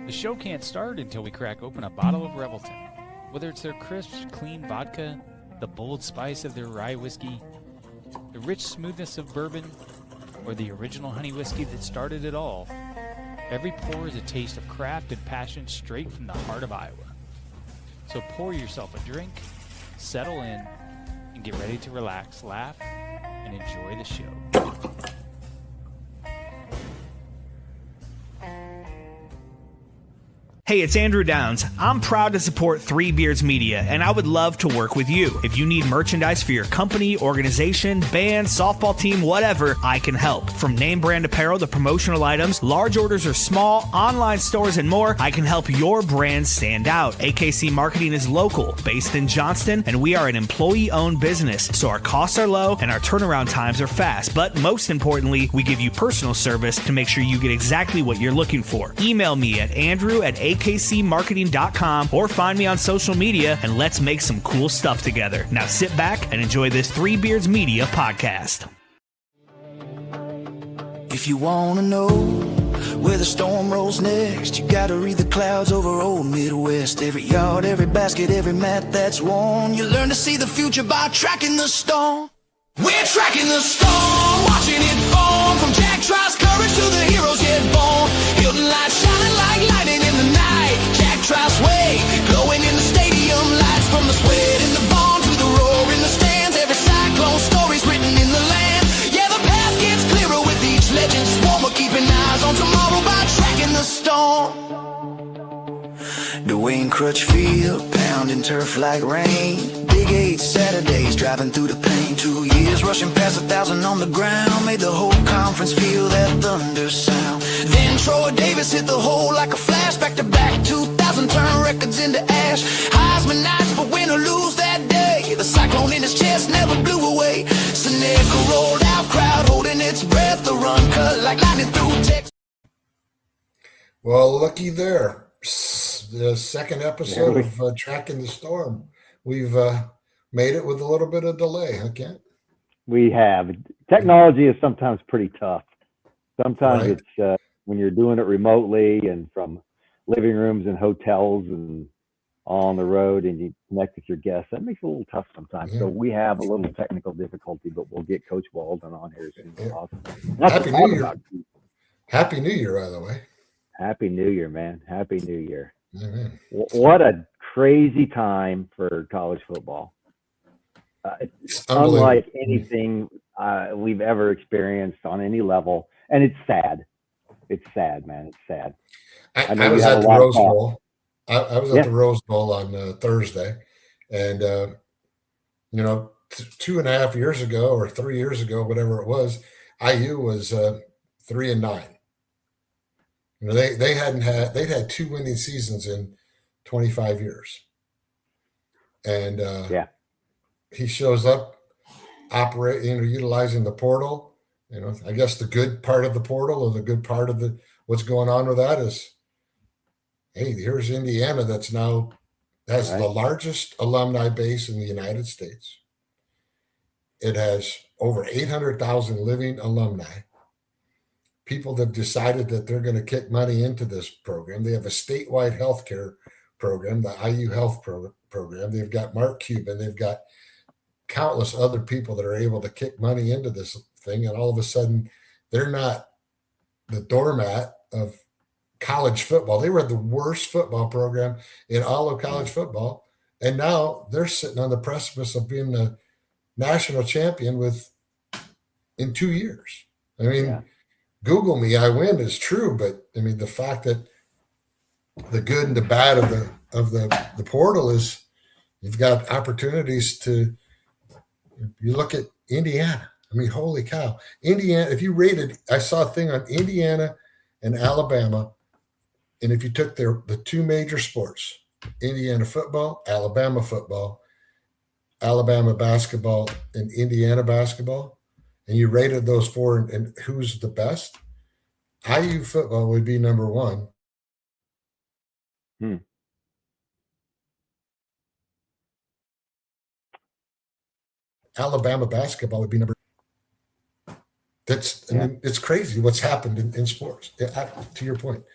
The show can't start until we crack open a bottle of Revelton. Whether it's their crisp, clean vodka, the bold spice of their rye whiskey, the rich smoothness of bourbon, or the original honey whiskey that started it all, every pour is a taste of craft and passion straight from the heart of Iowa. So pour yourself a drink, settle in, and get ready to relax, laugh, and enjoy the show. Hey, it's Andrew Downs. I'm proud to support Three Beards Media, and I would love to work with you. If you need merchandise for your company, organization, band, softball team, whatever, I can help. From name brand apparel to promotional items, large orders or small, online stores, and more, I can help your brand stand out. AKC Marketing is local, based in Johnston, and we are an employee-owned business, so our costs are low and our turnaround times are fast. But most importantly, we give you personal service to make sure you get exactly what you're looking for. Email me at andrew@akcmarketing.com or find me on social media, and let's make some cool stuff together. Now sit back and enjoy this Three Beards Media podcast. If you want to know where the storm rolls next, you got to read the clouds over old Midwest. Every yard, every basket, every mat that's worn, you learn to see the future by tracking the storm. We're tracking the storm, watching it form, from Jack Trice's courage to the heroes yet born. Hilton lights shining like lightning in the night. Jack Trice's way, glowing in the stadium lights. From the sweat in the barn to the roar in the stands, every Cyclone story's written in the land. Yeah, the path gets clearer with each legend swarm. We're keeping eyes on tomorrow by tracking the storm. Dwayne Crutchfield, pounding turf like rain. Big 8 Saturdays, driving through the pain. 2 years, rushing past 1,000 on the ground. Made the whole conference feel that thunder sound. Then Troy Davis hit the hole like a flash. Back to back, 2,000 turn records into ash. Heisman nights, but win or lose that day, the cyclone in his chest never blew away. Seneca rolled out, crowd holding its breath. The run cut like lightning through Texas. Well, looky there. The second episode of Tracking the Storm. We've made it with a little bit of delay, huh, Kent? We have. Technology is sometimes pretty tough. Sometimes Right. it's when you're doing it remotely and from living rooms and hotels and on the road, and you connect with your guests. That makes it a little tough sometimes. Yeah. So we have a little technical difficulty, but we'll get Coach Walden on here as soon as Yeah. possible. Happy New Year. Happy New Year, by the way. Happy New Year, man. Happy New Year. Amen. What a crazy time for college football. It's Unbelievable. unlike anything we've ever experienced on any level. And it's sad. It's sad, man. It's sad. I know you was had at a the lot of Rose thoughts. Bowl. I was at the Rose Bowl on Thursday, and 2.5 years ago or 3 years ago, whatever it was, IU was 3-9. They'd had 2 winning seasons in 25 years, and he shows up, utilizing the portal. I guess the good part of the portal, or the good part of what's going on with that is, hey, here's Indiana that's now has the largest alumni base in the United States. It has over 800,000 living alumni. People have decided that they're going to kick money into this program. They have a statewide healthcare program, the IU Health program. They've got Mark Cuban. They've got countless other people that are able to kick money into this thing. And all of a sudden, they're not the doormat of college football. They were the worst football program in all of college football. And now they're sitting on the precipice of being the national champion in 2 years. I mean, Google me, I win is true, but I mean the fact that the good and the bad of the portal is you've got opportunities to. You look at Indiana. I mean, holy cow, Indiana! If you rated, I saw a thing on Indiana and Alabama, and if you took the two major sports, Indiana football, Alabama basketball, and Indiana basketball, and you rated those four and who's the best, IU football would be number one. Alabama basketball would be number. I mean, it's crazy what's happened in sports. To your point,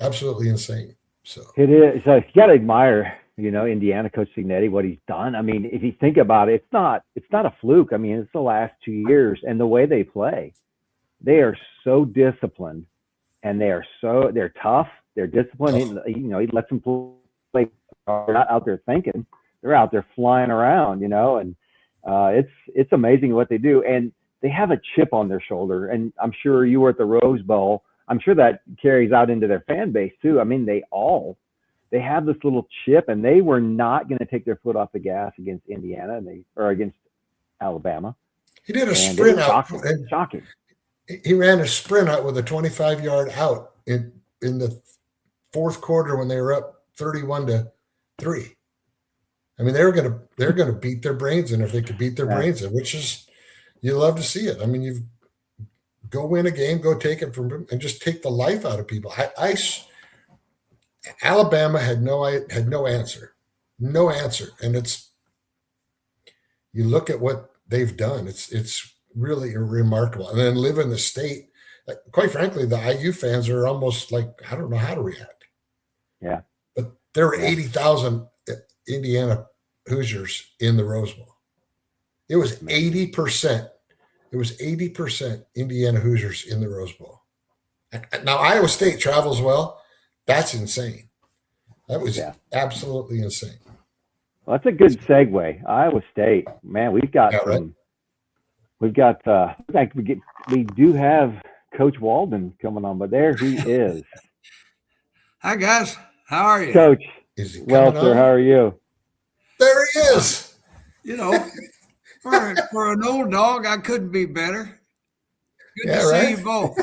absolutely insane. So it is. So you got to admire, Indiana coach Signetti, what he's done. I mean, if you think about it, it's not a fluke. I mean, it's the last 2 years, and the way they play, they are so disciplined, and they're tough. They're disciplined. He lets them play. They're not out there thinking. They're out there flying around, and it's amazing what they do. And they have a chip on their shoulder. And I'm sure you were at the Rose Bowl. I'm sure that carries out into their fan base too. I mean, they have this little chip, and they were not going to take their foot off the gas against Indiana or against Alabama. He did a sprint out. Shocking. He ran a sprint out with a 25-yard out in the fourth quarter when they were up 31-3. I mean, they're going to beat their brains in if they could beat their brains in, which is, you love to see it. I mean, you go win a game, go take it from them, and just take the life out of people. Alabama had no answer, and you look at what they've done. It's really remarkable. And then live in the state. Quite frankly, the IU fans are almost like, I don't know how to react. Yeah, but there were 80,000 Indiana Hoosiers in the Rose Bowl. It was 80%. It was 80% Indiana Hoosiers in the Rose Bowl. Now, Iowa State travels well. That's insane. That was absolutely insane. Well, that's a good segue. Iowa State, man, we do have Coach Walden coming on, but there he is. Hi, guys. How are you? Coach. Is he well, sir, on? how are you? There he is. For an old dog, I couldn't be better. Good to see you both.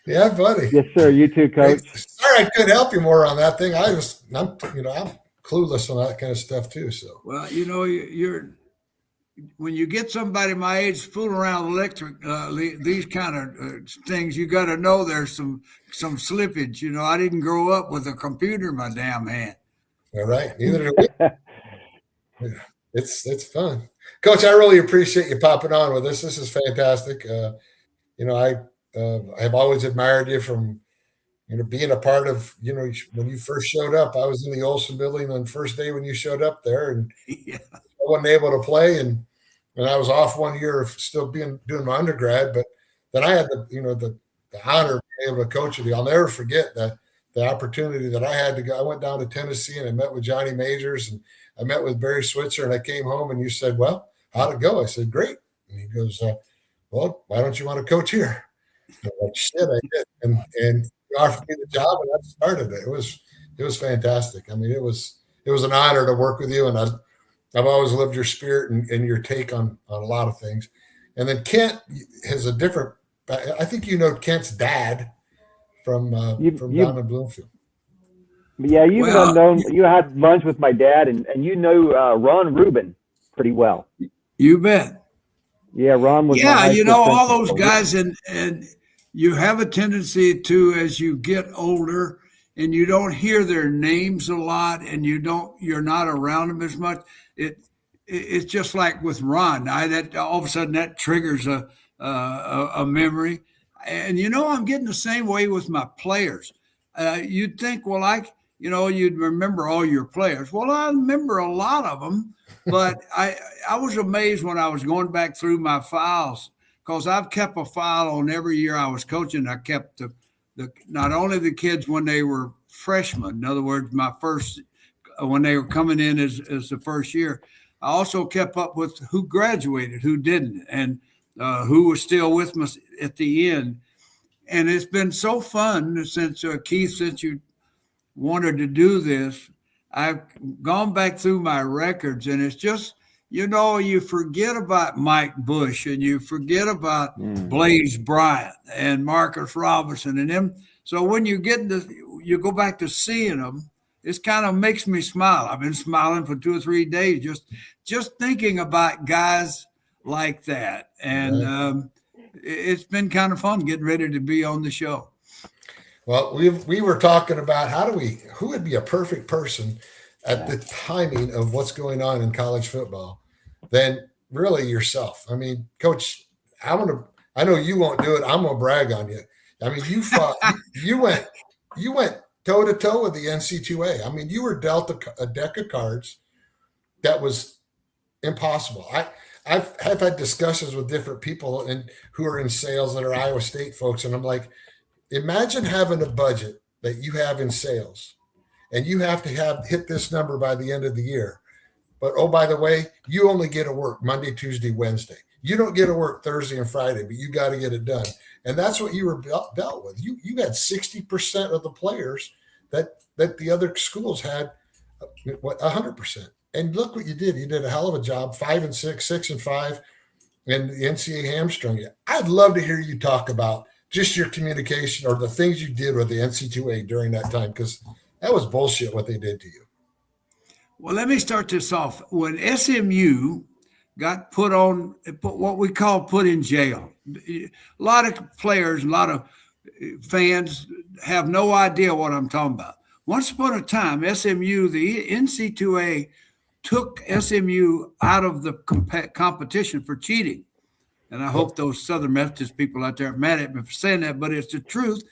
Yeah, buddy. Yes, sir. You too, Coach. Sorry, I couldn't help you more on that thing. I'm clueless on that kind of stuff too. So, well, you're when you get somebody my age fooling around with electric, these kind of things, you got to know there's some slippage. I didn't grow up with a computer in my damn hand. All right, neither do we. It's fun, Coach. I really appreciate you popping on with us. This is fantastic. I have always admired you from being a part of when you first showed up. I was in the Olsen building on the first day when you showed up there, and I wasn't able to play, and I was off 1 year of still doing my undergrad, but then I had the honor of being able to coach with you. I'll never forget the opportunity that I had to go. I went down to Tennessee and I met with Johnny Majors, and I met with Barry Switzer, and I came home and you said, "Well, how'd it go?" I said, "Great." And he goes, "Well, why don't you want to coach here?" I'm like, "Shit, I did." And he offered me the job, and I started it. It was fantastic. I mean, it was an honor to work with you, and I've always loved your spirit and your take on a lot of things. And then Kent has a different. I think Kent's dad from down in Bloomfield. Yeah, you had lunch with my dad, and Ron Rubin pretty well. You bet. Yeah, Ron was. Yeah, all those guys, and you have a tendency to, as you get older, and you don't hear their names a lot, and you're not around them as much. It's just like with Ron. That all of a sudden that triggers a memory, and I'm getting the same way with my players. You'd think, well, you'd remember all your players. Well, I remember a lot of them, but I was amazed when I was going back through my files, because I've kept a file on every year I was coaching. I kept not only the kids when they were freshmen, in other words, when they were coming in as the first year. I also kept up with who graduated, who didn't, and who was still with me at the end. And it's been so fun since Keith, since you wanted to do this. I've gone back through my records, and it's just, you forget about Mike Bush, and you forget about Blaze Bryant and Marcus Robinson and them. So when you go back to seeing them, it kind of makes me smile. I've been smiling for 2 or 3 days just thinking about guys like that. And it's been kind of fun getting ready to be on the show. Well, we were talking about who would be a perfect person at the timing of what's going on in college football than really yourself. I mean, Coach, I know you won't do it. I'm going to brag on you. I mean, you fought, you went toe to toe with the NC2A. I mean, you were dealt a deck of cards that was impossible. I've had discussions with different people who are in sales that are Iowa State folks, and I'm like, imagine having a budget that you have in sales, and you have to hit this number by the end of the year. But oh, by the way, you only get to work Monday, Tuesday, Wednesday. You don't get to work Thursday and Friday, but you got to get it done. And that's what you were dealt with. You had 60% of the players that the other schools had, 100%. And look what you did. You did a hell of a job, 5 and 6, 6 and 5, and the NCAA hamstrung you. I'd love to hear you talk about just your communication or the things you did with the NC2A during that time, because that was bullshit what they did to you. Well, let me start this off. When SMU got put what we call put in jail, a lot of players, a lot of fans have no idea what I'm talking about. Once upon a time, SMU, the NC2A, took SMU out of the competition for cheating. And I hope those Southern Methodist people out there are mad at me for saying that, but it's the truth.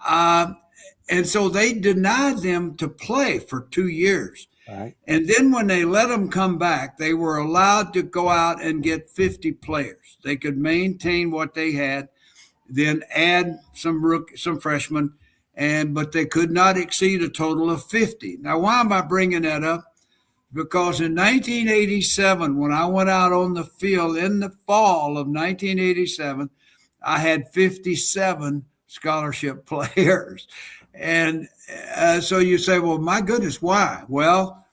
And so they denied them to play for 2 years. Right. And then when they let them come back, they were allowed to go out and get 50 players. They could maintain what they had, then add some freshmen, but they could not exceed a total of 50. Now, why am I bringing that up? Because in 1987, when I went out on the field in the fall of 1987, I had 57 scholarship players. And so you say, well, my goodness, why? Well,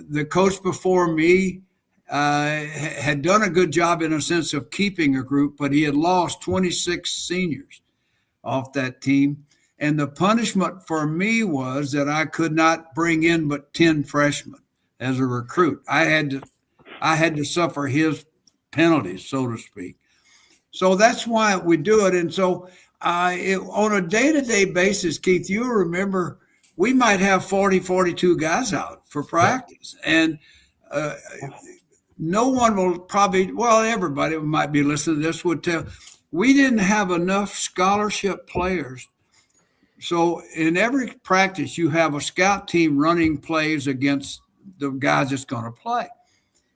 the coach before me had done a good job in a sense of keeping a group, but he had lost 26 seniors off that team. And the punishment for me was that I could not bring in but 10 freshmen as a recruit. I had to suffer his penalties, so to speak. So that's why we do it. And so on a day-to-day basis, Keith, you remember we might have 40, 42 guys out for practice. And no one will probably, well, everybody might be listening to this would tell, we didn't have enough scholarship players. So in every practice, you have a scout team running plays against the guys that's going to play.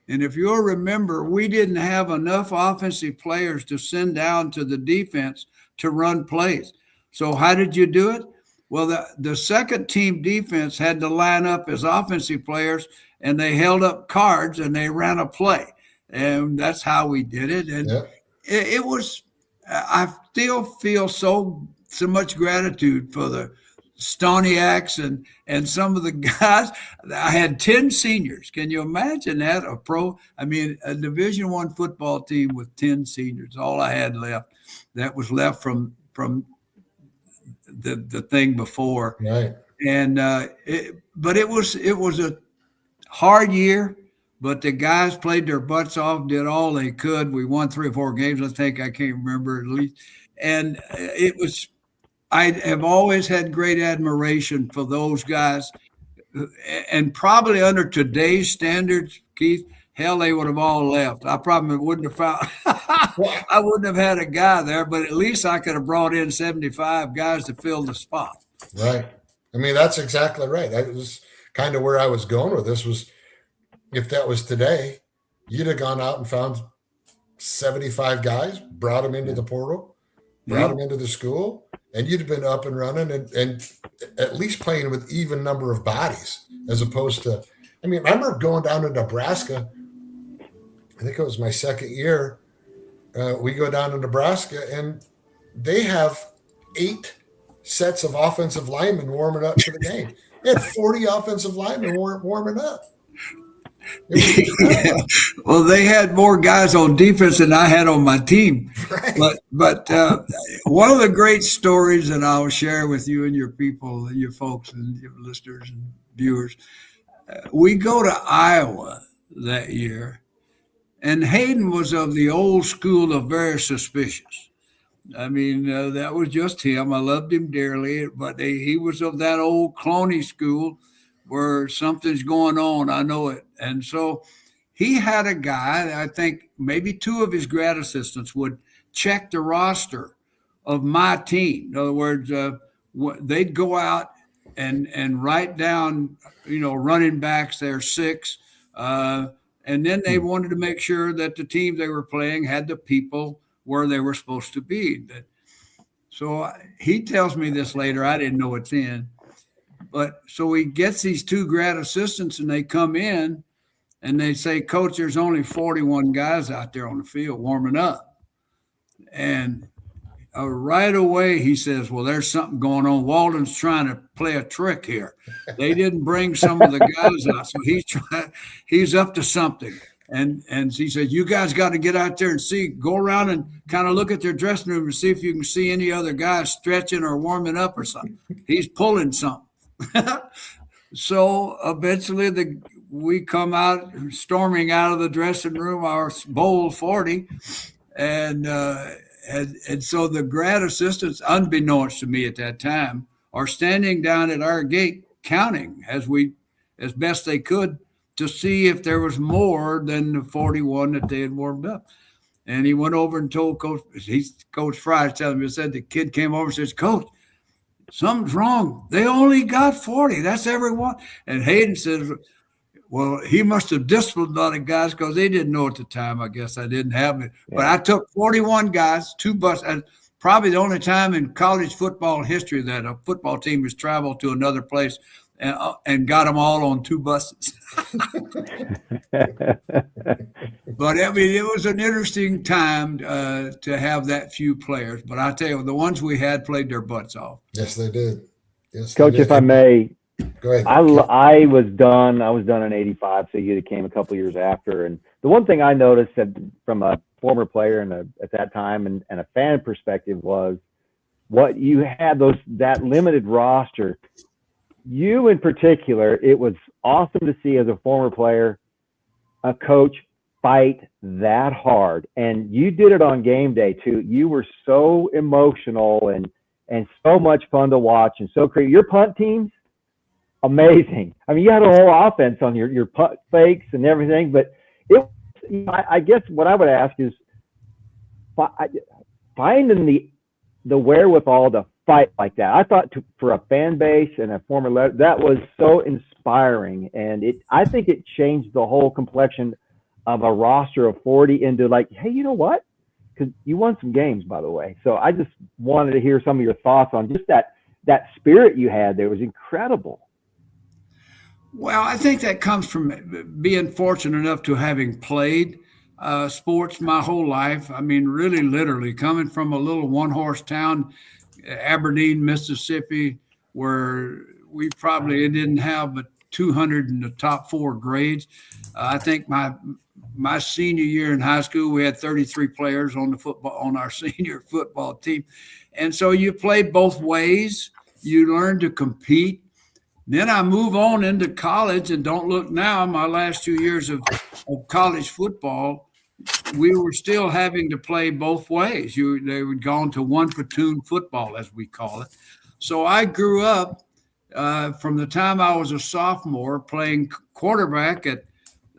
And if you'll remember, we didn't have enough offensive players to send down to the defense to run plays. So how did you do it? Well, the second team defense had to line up as offensive players, and they held up cards and they ran a play. And that's how we did it. And it was, I still feel so much gratitude for the Stoniaks and some of the guys. I had 10 seniors. Can you imagine that? A Division I football team with 10 seniors, all I had left. That was left from the thing before. Right. And but it was a hard year, but the guys played their butts off, did all they could. We won 3 or 4 games, I think. I can't remember at least. And I have always had great admiration for those guys. And probably under today's standards, Keith, hell, they would have all left. I probably wouldn't have found I wouldn't have had a guy there, but at least I could have brought in 75 guys to fill the spot. Right. I mean, that's exactly right. That was kind of where I was going with this was, if that was today, you'd have gone out and found 75 guys, brought them into the portal, brought them into the school, and you'd have been up and running and at least playing with even number of bodies as opposed to, I mean, I remember going down to Nebraska. I think it was my second year. We go down to Nebraska and they have 8 sets of offensive linemen warming up for the game. They had 40 offensive linemen warming up. Well, they had more guys on defense than I had on my team. Right. But one of the great stories that I'll share with you and your people, and your folks and your listeners and viewers, we go to Iowa that year, and Hayden was of the old school of very suspicious. I mean, that was just him. I loved him dearly, but he was of that old Cloney school where something's going on. I know it. And so he had a guy, I think maybe 2 of his grad assistants would check the roster of my team. In other words, they'd go out and write down, running backs, their 6. And then they wanted to make sure that the team they were playing had the people where they were supposed to be. So he tells me this later. I didn't know it then. But so he gets these 2 grad assistants, and they come in and they say, Coach, there's only 41 guys out there on the field warming up. And right away he says, well, there's something going on. Walden's trying to play a trick here. They didn't bring some of the guys out, so he's up to something. And he said, you guys got to get out there and go around and kind of look at their dressing room and see if you can see any other guys stretching or warming up or something. He's pulling something. So eventually we come out, storming out of the dressing room, our bowl 40, and so the grad assistants, unbeknownst to me at that time, are standing down at our gate counting as best they could to see if there was more than the 41 that they had warmed up. And he went over and told Coach Fry, said the kid came over and says, Coach, something's wrong. They only got 40. That's everyone. And Hayden says, well, he must have disciplined a lot of guys because they didn't know at the time. I guess I didn't have it. Yeah. But I took 41 guys, 2 buses. And probably the only time in college football history that a football team has traveled to another place and got them all on 2 buses. But I mean, it was an interesting time to have that few players. But I tell you, the ones we had played their butts off. Yes, they did. Yes, Coach, if I may, go ahead. I was done in '85, so you came a couple years after. And the one thing I noticed from a former player and at that time and a fan perspective was what you had that limited roster. You in particular, it was awesome to see as a former player, a coach fight that hard. And you did it on game day too. You were so emotional and so much fun to watch and so creative. Your punt teams, amazing. I mean, you had a whole offense on your punt fakes and everything, but I guess what I would ask is finding the wherewithal to fight like that. I thought for a fan base and a former that was so inspiring, and I think it changed the whole complexion of a roster of 40 into like, hey, you know what? Because you won some games, by the way. So I just wanted to hear some of your thoughts on just that spirit you had there. It was incredible. Well, I think that comes from being fortunate enough to having played sports my whole life. I mean, really, literally coming from a little one-horse town, Aberdeen, Mississippi, where we probably didn't have but 200 in the top 4 grades. I think my senior year in high school, we had 33 players on our senior football team. And so you play both ways. You learn to compete. Then I move on into college, and don't look now, my last 2 years of college football, we were still having to play both ways. They would go on to one platoon football, as we call it. So I grew up from the time I was a sophomore playing quarterback at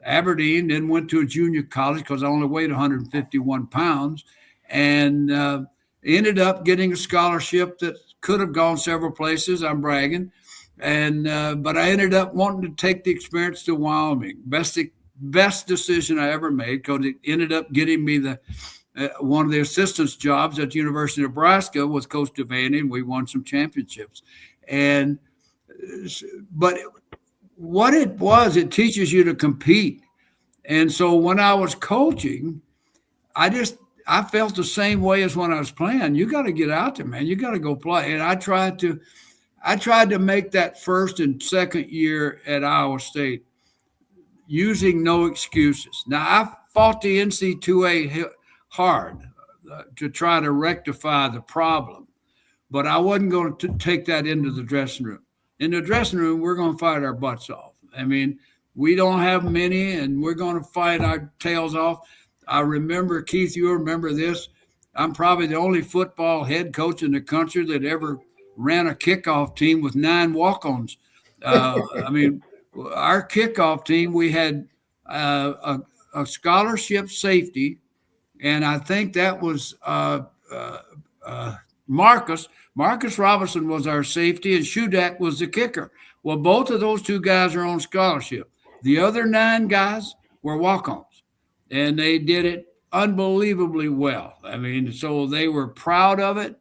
Aberdeen, then went to a junior college because I only weighed 151 pounds, and ended up getting a scholarship that could have gone several places. I'm bragging. But I ended up wanting to take the experience to Wyoming. Best decision I ever made, because it ended up getting me one of the assistant's jobs at the University of Nebraska with Coach Devaney, and we won some championships. But what it was, it teaches you to compete. And so when I was coaching, I felt the same way as when I was playing. You got to get out there, man. You got to go play. And I tried to make that first and second year at Iowa State using no excuses. Now, I fought the NCAA hard to try to rectify the problem, but I wasn't going to take that into the dressing room. In the dressing room, we're going to fight our butts off. I mean, we don't have many, and we're going to fight our tails off. I remember, Keith, you remember this. I'm probably the only football head coach in the country that ever ran a kickoff team with 9 walk-ons. I mean, our kickoff team, we had a scholarship safety, and I think that was Marcus Robinson was our safety, and Shudak was the kicker. Well, both of those two guys are on scholarship. The other 9 guys were walk-ons, and they did it unbelievably well. I mean, so they were proud of it.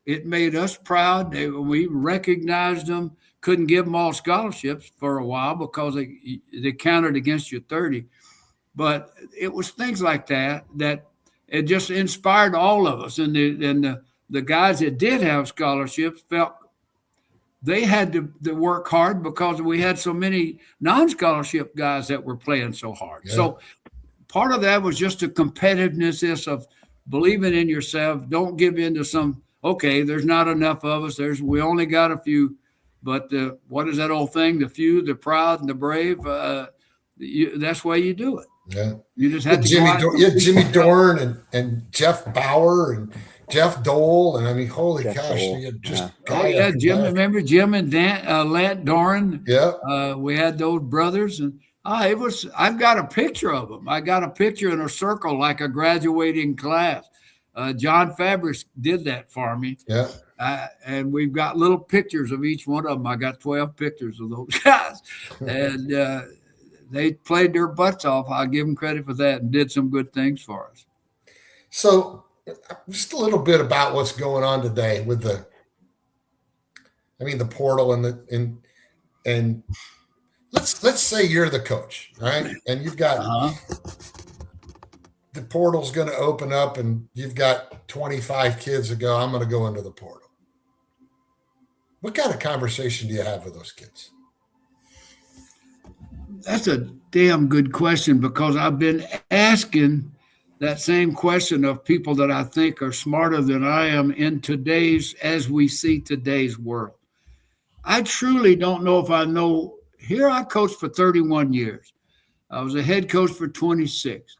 It made us proud. We recognized them. Couldn't give them all scholarships for a while because they counted against your 30. But it was things like that it just inspired all of us. And the guys that did have scholarships felt they had to work hard because we had so many non-scholarship guys that were playing so hard. Yeah. So part of that was just the competitiveness of believing in yourself. Don't give in to some, okay, there's not enough of us. We only got a few. But what is that old thing? The few, the proud, and the brave. That's the way you do it. Yeah. You just had to Jimmy Dorn and Jeff Bauer and Jeff Dole, and I mean, holy gosh, you had just Jim. Remember Jim and Lant Doran? Yeah, we had those brothers, and it was. I've got a picture of them. I got a picture in a circle like a graduating class. John Fabris did that for me. Yeah, and we've got little pictures of each one of them. I got 12 pictures of those guys, and they played their butts off. I'll give them credit for that, and did some good things for us. So. Just a little bit about what's going on today with the portal and let's say you're the coach, right? And you've got the portal's going to open up, and you've got 25 kids that go, I'm going to go into the portal. What kind of conversation do you have with those kids? That's a damn good question, because I've been asking that same question of people that I think are smarter than I am in as we see today's world. I truly don't know if I know. Here I coached for 31 years. I was a head coach for 26.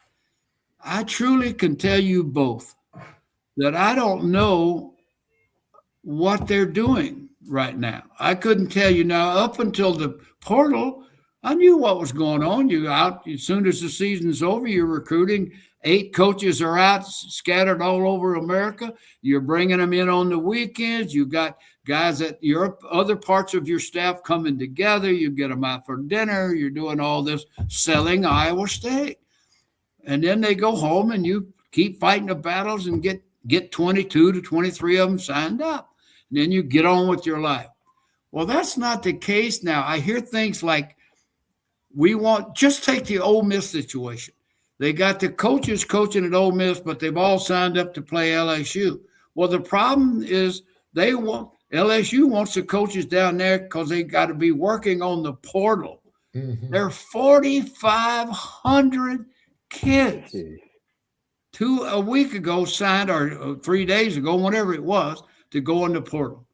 I truly can tell you both that I don't know what they're doing right now. I couldn't tell you now. Up until the portal, I knew what was going on. You out as soon as the season's over, you're recruiting. 8 coaches are out scattered all over America. You're bringing them in on the weekends. You got guys at your other parts of your staff coming together. You get them out for dinner. You're doing all this selling Iowa State. And then they go home, and you keep fighting the battles and get 22 to 23 of them signed up. And then you get on with your life. Well, that's not the case now. I hear things like, just take the Ole Miss situation. They got the coaches coaching at Ole Miss, but they've all signed up to play LSU. Well, the problem is LSU wants the coaches down there because they got to be working on the portal. Mm-hmm. There are 4,500 kids. A week ago signed, or 3 days ago, whatever it was, to go in the portal.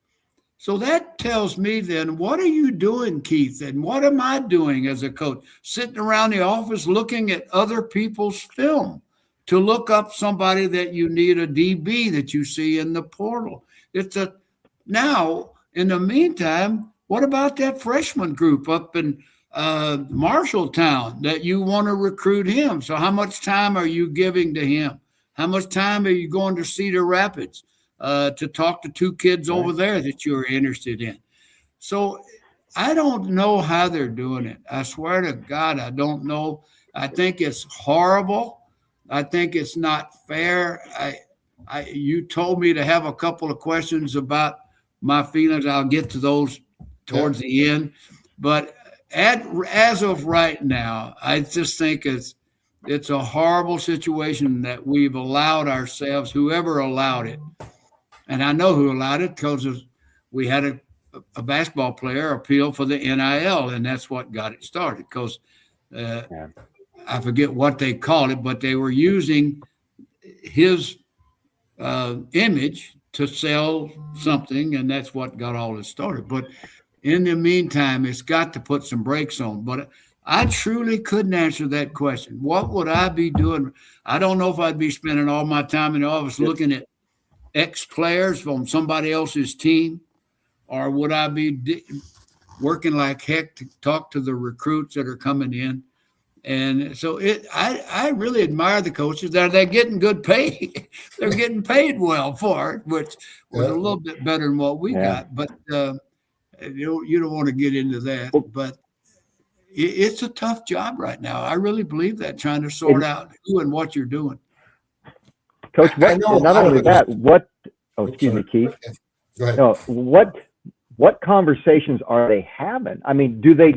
So that tells me then, what are you doing, Keith? And what am I doing as a coach? Sitting around the office looking at other people's film to look up somebody that you need, a DB that you see in the portal. Now, in the meantime, what about that freshman group up in Marshalltown that you want to recruit him? So how much time are you giving to him? How much time are you going to Cedar Rapids? To talk to 2 kids over there that you're interested in. So I don't know how they're doing it. I swear to God, I don't know. I think it's horrible. I think it's not fair. You told me to have a couple of questions about my feelings. I'll get to those towards the end. But as of right now, I just think it's a horrible situation that we've allowed ourselves, whoever allowed it. And I know who allowed it, because we had a basketball player appeal for the NIL, and that's what got it started. Because I forget what they called it, but they were using his image to sell something, and that's what got all this started. But in the meantime, it's got to put some brakes on. But I truly couldn't answer that question. What would I be doing? I don't know if I'd be spending all my time in the office looking at ex-players from somebody else's team, or would I be working like heck to talk to the recruits that are coming in And so I really admire the coaches. They're getting good pay. They're getting paid well for it, which was a little bit better than what we got. But you don't want to get into that. But it's a tough job right now. I really believe that, trying to sort out who and what you're doing. Coach, not only that, excuse me, Keith. Go ahead. No, what conversations are they having? I mean, do they,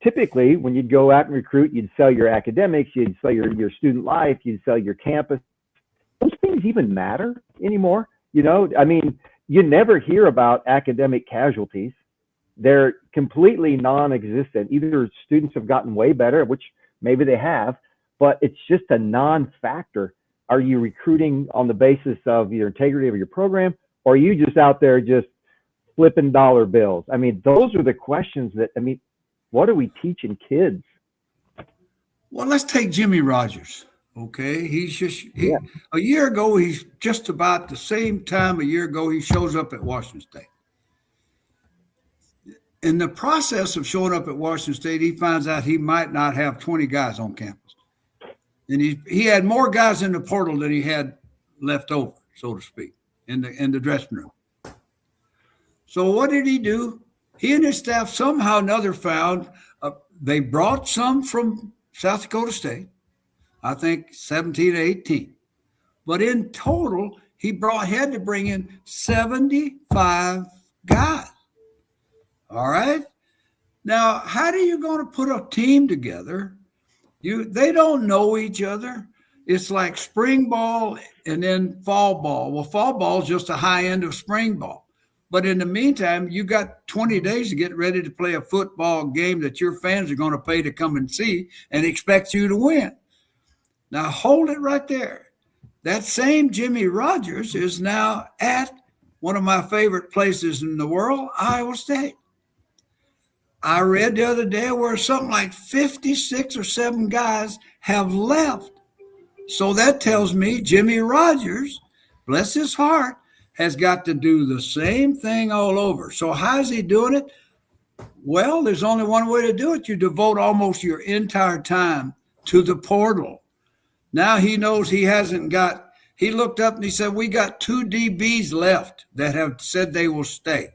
typically when you'd go out and recruit, you'd sell your academics, you'd sell your student life, you'd sell your campus. Those things even matter anymore? I mean, you never hear about academic casualties. They're completely non-existent. Either students have gotten way better, which maybe they have, but it's just a non-factor. Are you recruiting on the basis of your integrity of your program, or are you just out there just flipping dollar bills? I mean, those are the questions what are we teaching kids? Well, let's take Jimmy Rogers. Okay. A year ago, he's just about the same time a year ago, he shows up at Washington State. In the process of showing up at Washington State, he finds out he might not have 20 guys on campus. And he had more guys in the portal than he had left over, so to speak, in the dressing room. So what did he do? He and his staff somehow or another found they brought some from South Dakota State, I think 17 or 18. But in total, he had to bring in 75 guys. All right. Now, how are you going to put a team together? They don't know each other. It's like spring ball and then fall ball. Well, fall ball is just a high end of spring ball. But in the meantime, you got 20 days to get ready to play a football game that your fans are going to pay to come and see and expect you to win. Now, hold it right there. That same Jimmy Rogers is now at one of my favorite places in the world, Iowa State. I read the other day where something like 56 or 7 guys have left. So that tells me Jimmy Rogers, bless his heart, has got to do the same thing all over. So how is he doing it? Well, there's only one way to do it. You devote almost your entire time to the portal. Now he knows he looked up and he said, we got 2 DBs left that have said they will stay.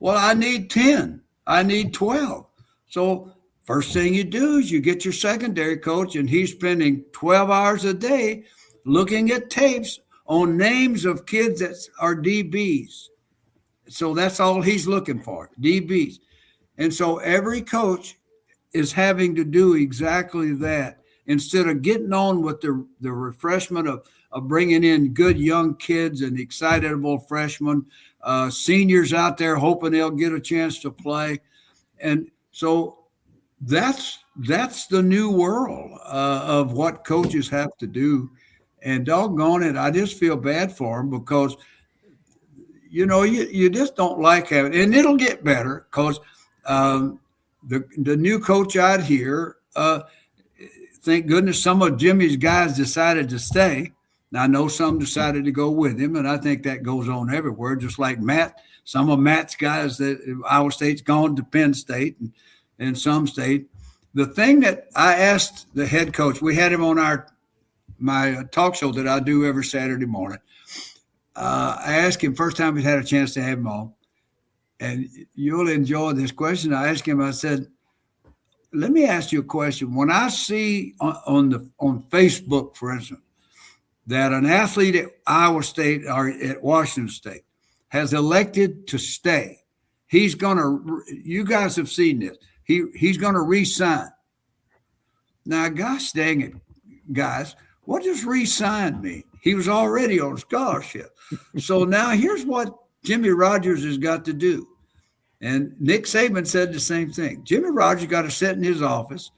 Well, I need 10. I need 12. So first thing you do is you get your secondary coach, and he's spending 12 hours a day looking at tapes on names of kids that are DBs. So that's all he's looking for, DBs. And so every coach is having to do exactly that instead of getting on with the refreshment of bringing in good young kids and excitable freshmen, seniors out there hoping they'll get a chance to play. And so that's the new world of what coaches have to do. And doggone it, I just feel bad for them because, you just don't like having, and it'll get better because the new coach out here, thank goodness some of Jimmy's guys decided to stay. Now, I know some decided to go with him, and I think that goes on everywhere, just like Matt. Some of Matt's guys that Iowa State's gone to Penn State and some state. The thing that I asked the head coach, we had him on my talk show that I do every Saturday morning. I asked him first time we had a chance to have him on, and you'll enjoy this question. I asked him, I said, let me ask you a question. When I see on Facebook, for instance, that an athlete at Iowa State or at Washington State has elected to stay, you guys have seen this, he's going to re-sign. Now, gosh dang it, guys, what does re-sign mean? He was already on scholarship. So now here's what Jimmy Rogers has got to do. And Nick Saban said the same thing. Jimmy Rogers got to sit in his office,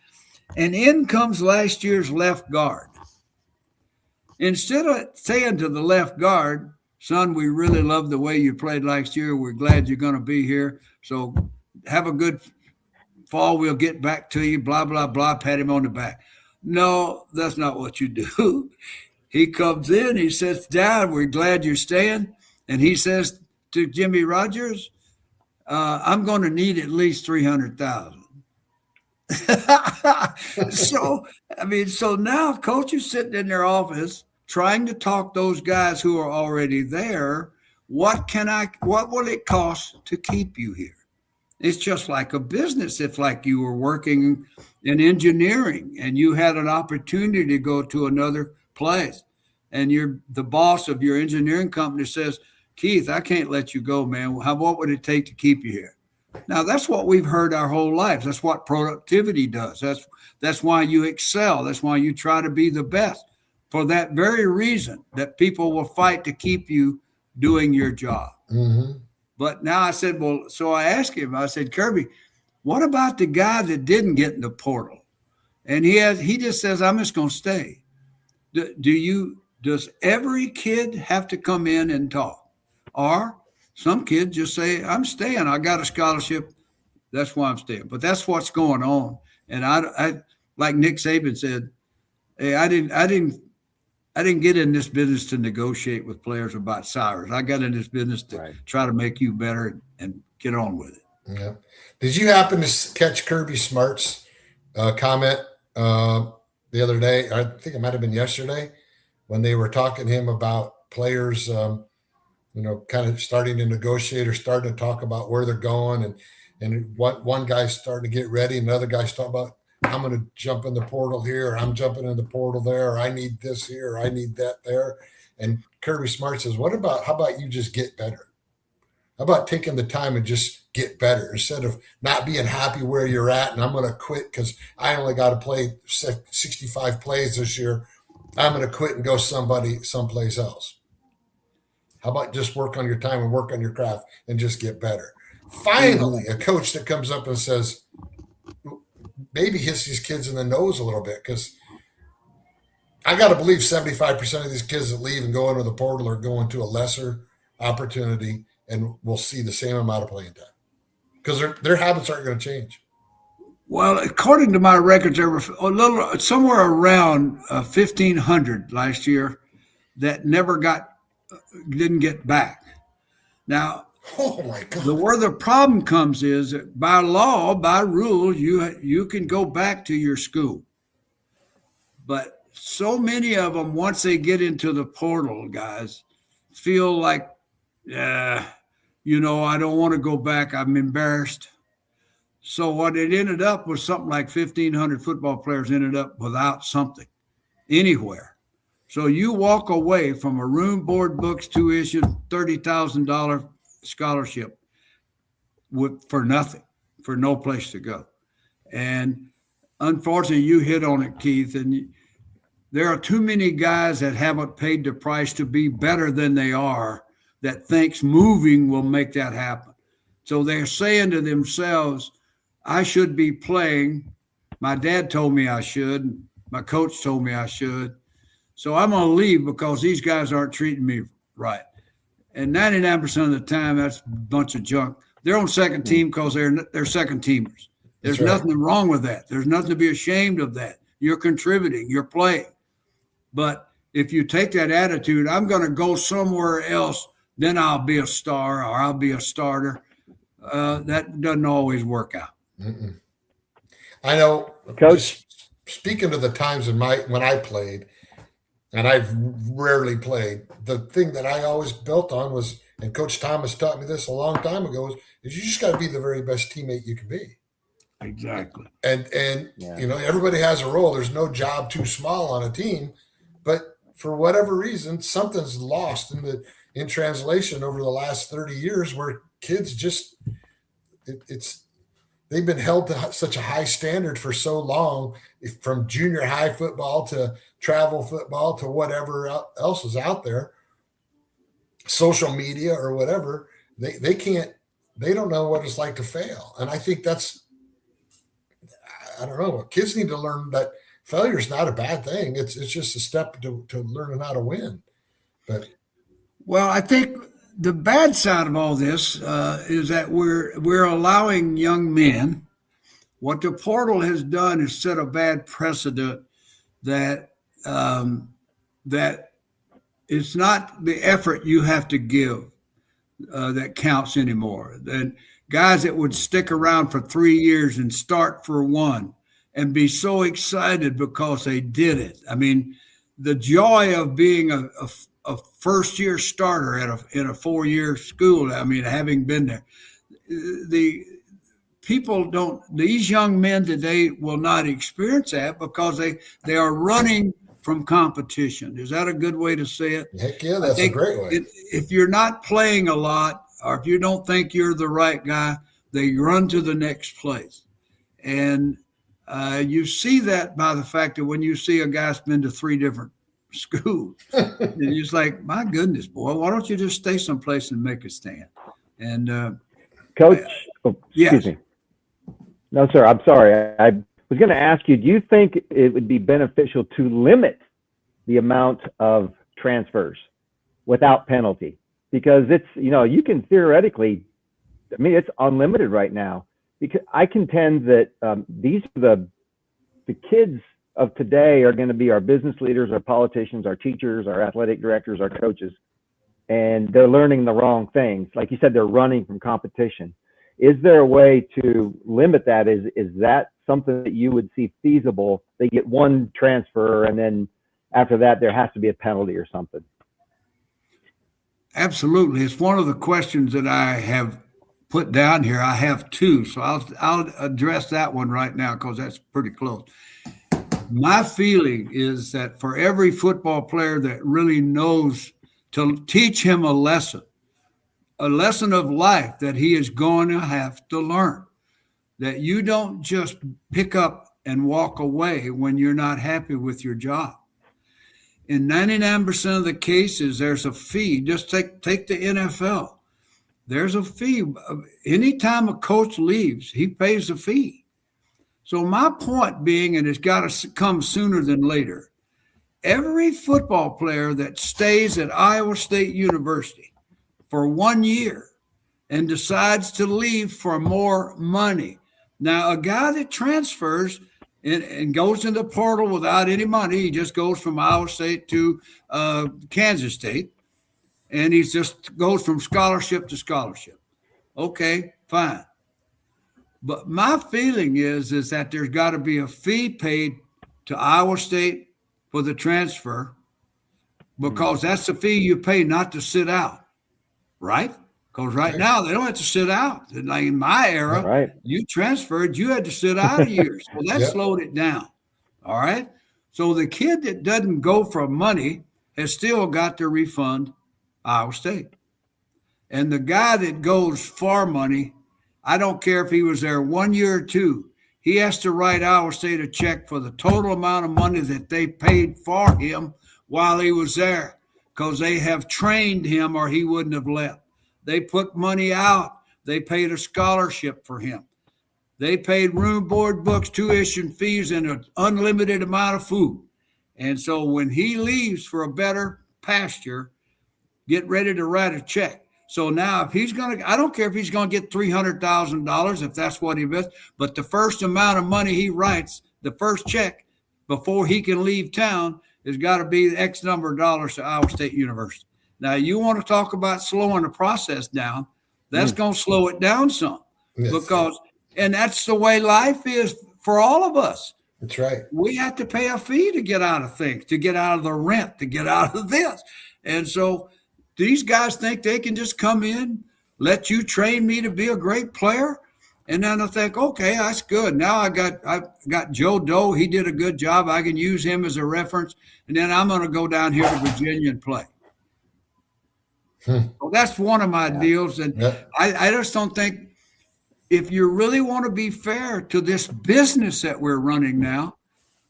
and in comes last year's left guard. Instead of saying to the left guard, son, we really love the way you played last year. We're glad you're going to be here. So have a good fall. We'll get back to you, blah, blah, blah, pat him on the back. No, that's not what you do. He comes in, he sits down, we're glad you're staying. And he says to Jimmy Rogers, I'm going to need at least $300,000. So, I mean, so now coaches sitting in their office trying to talk those guys who are already there. What will it cost to keep you here? It's just like a business. If like you were working in engineering and you had an opportunity to go to another place and the boss of your engineering company says, Keith, I can't let you go, man. What would it take to keep you here? Now, that's what we've heard our whole lives. That's what productivity does. That's why you excel. That's why you try to be the best, for that very reason, that people will fight to keep you doing your job. Mm-hmm. But now I said, well, so I asked him, I said, Kirby, what about the guy that didn't get in the portal? And he just says, I'm just going to stay. Does every kid have to come in and talk? Or some kids just say, I'm staying. I got a scholarship. That's why I'm staying. But that's what's going on. And I like Nick Saban said, hey, I didn't get in this business to negotiate with players about salaries. I got in this business to try to make you better and get on with it. Yeah. Did you happen to catch Kirby Smart's comment the other day? I think it might have been yesterday when they were talking to him about players, kind of starting to negotiate or starting to talk about where they're going. And one guy's starting to get ready. Another guy's talking about, I'm going to jump in the portal here, or I'm jumping in the portal there, or I need this here, or I need that there. And Kirby Smart says, how about you just get better? How about taking the time and just get better instead of not being happy where you're at and I'm going to quit because I only got to play 65 plays this year. I'm going to quit and go someplace else. How about just work on your time and work on your craft and just get better? Finally, a coach that comes up and says, maybe hits these kids in the nose a little bit, because I got to believe 75% of these kids that leave and go into the portal are going to a lesser opportunity and will see the same amount of playing time because their habits aren't going to change. Well, according to my records, there were somewhere around 1,500 last year that didn't get back. Now, oh my God. Where the problem comes is that by law, by rule, you can go back to your school. But so many of them, once they get into the portal, guys, feel like, I don't want to go back. I'm embarrassed. So what it ended up was something like 1,500 football players ended up without something anywhere. So you walk away from a room, board, books, tuition, $30,000 scholarship for nothing, for no place to go. And unfortunately, you hit on it, Keith, and there are too many guys that haven't paid the price to be better than they are that thinks moving will make that happen. So they're saying to themselves, I should be playing. My dad told me I should. My coach told me I should. So I'm going to leave because these guys aren't treating me right. And 99% of the time, that's a bunch of junk. They're on second team because they're second teamers. There's nothing wrong with that. There's nothing to be ashamed of that. You're contributing. You're playing. But if you take that attitude, I'm going to go somewhere else, then I'll be a star or I'll be a starter. That doesn't always work out. Mm-mm. I know, Coach. Speaking of the times when I played, and I've rarely played, the thing that I always built on was, and Coach Thomas taught me this a long time ago, is you just got to be the very best teammate you can be. Exactly. And everybody has a role. There's no job too small on a team, but for whatever reason, something's lost in translation over the last 30 years where kids just they've been held to such a high standard for so long, from junior high football to travel football to whatever else is out there, social media or whatever. They don't know what it's like to fail. And I think I don't know. Kids need to learn that failure is not a bad thing. It's just a step to learning how to win. Well, I think the bad side of all this is that we're allowing young men. What the portal has done is set a bad precedent that it's not the effort you have to give that counts anymore. Then guys that would stick around for 3 years and start for one and be so excited because they did it. I mean, the joy of being a first-year starter in a 4-year school, I mean, having been there. These young men today will not experience that because they are running from competition. Is that a good way to say it? Heck yeah, that's a great way. If you're not playing a lot, or if you don't think you're the right guy, they run to the next place. And you see that by the fact that when you see a guy's been to 3 different schools, and you're just like, my goodness, boy, why don't you just stay someplace and make a stand? And Coach, yes. Excuse me. No, sir, I'm sorry. I was going to ask you, do you think it would be beneficial to limit the amount of transfers without penalty? Because it's, you can theoretically, I mean, it's unlimited right now. Because I contend that these are the kids of today are going to be our business leaders, our politicians, our teachers, our athletic directors, our coaches, and they're learning the wrong things. Like you said, they're running from competition. Is there a way to limit that? Is that something that you would see feasible? They get one transfer, and then after that, there has to be a penalty or something. Absolutely. It's one of the questions that I have put down here. I have 2, so I'll address that one right now because that's pretty close. My feeling is that for every football player that really knows to teach him a lesson of life that he is going to have to learn, that you don't just pick up and walk away when you're not happy with your job. In 99% of the cases, there's a fee. Just take the NFL. There's a fee. Anytime a coach leaves, he pays a fee. So my point being, and it's got to come sooner than later, every football player that stays at Iowa State University for 1 year and decides to leave for more money. Now, a guy that transfers and goes in the portal without any money, he just goes from Iowa State to Kansas State, and he just goes from scholarship to scholarship. Okay, fine. But my feeling is that there's got to be a fee paid to Iowa State for the transfer, because that's the fee you pay not to sit out, right? Because right now they don't have to sit out. Like in my era, right, you transferred, you had to sit out a year. So that slowed it down. All right. So the kid that doesn't go for money has still got to refund Iowa State. And the guy that goes for money, I don't care if he was there 1 year or 2, he has to write Iowa State a check for the total amount of money that they paid for him while he was there, because they have trained him or he wouldn't have left. They put money out. They paid a scholarship for him. They paid room, board, books, tuition fees, and an unlimited amount of food. And so when he leaves for a better pasture, get ready to write a check. So now if he's going to, I don't care if he's going to get $300,000, if that's what he invests, but the first amount of money he writes, the first check before he can leave town, has got to be X number of dollars to Iowa State University. Now, you want to talk about slowing the process down, that's going to slow it down some. Yes. Because, and that's the way life is for all of us. That's right. We have to pay a fee to get out of things, to get out of the rent, to get out of this. And so these guys think they can just come in, let you train me to be a great player, and then I think, okay, that's good. Now I got Joe Doe. He did a good job. I can use him as a reference, and then I'm going to go down here to Virginia and play. Well, that's one of my deals. And I just don't think, if you really want to be fair to this business that we're running now,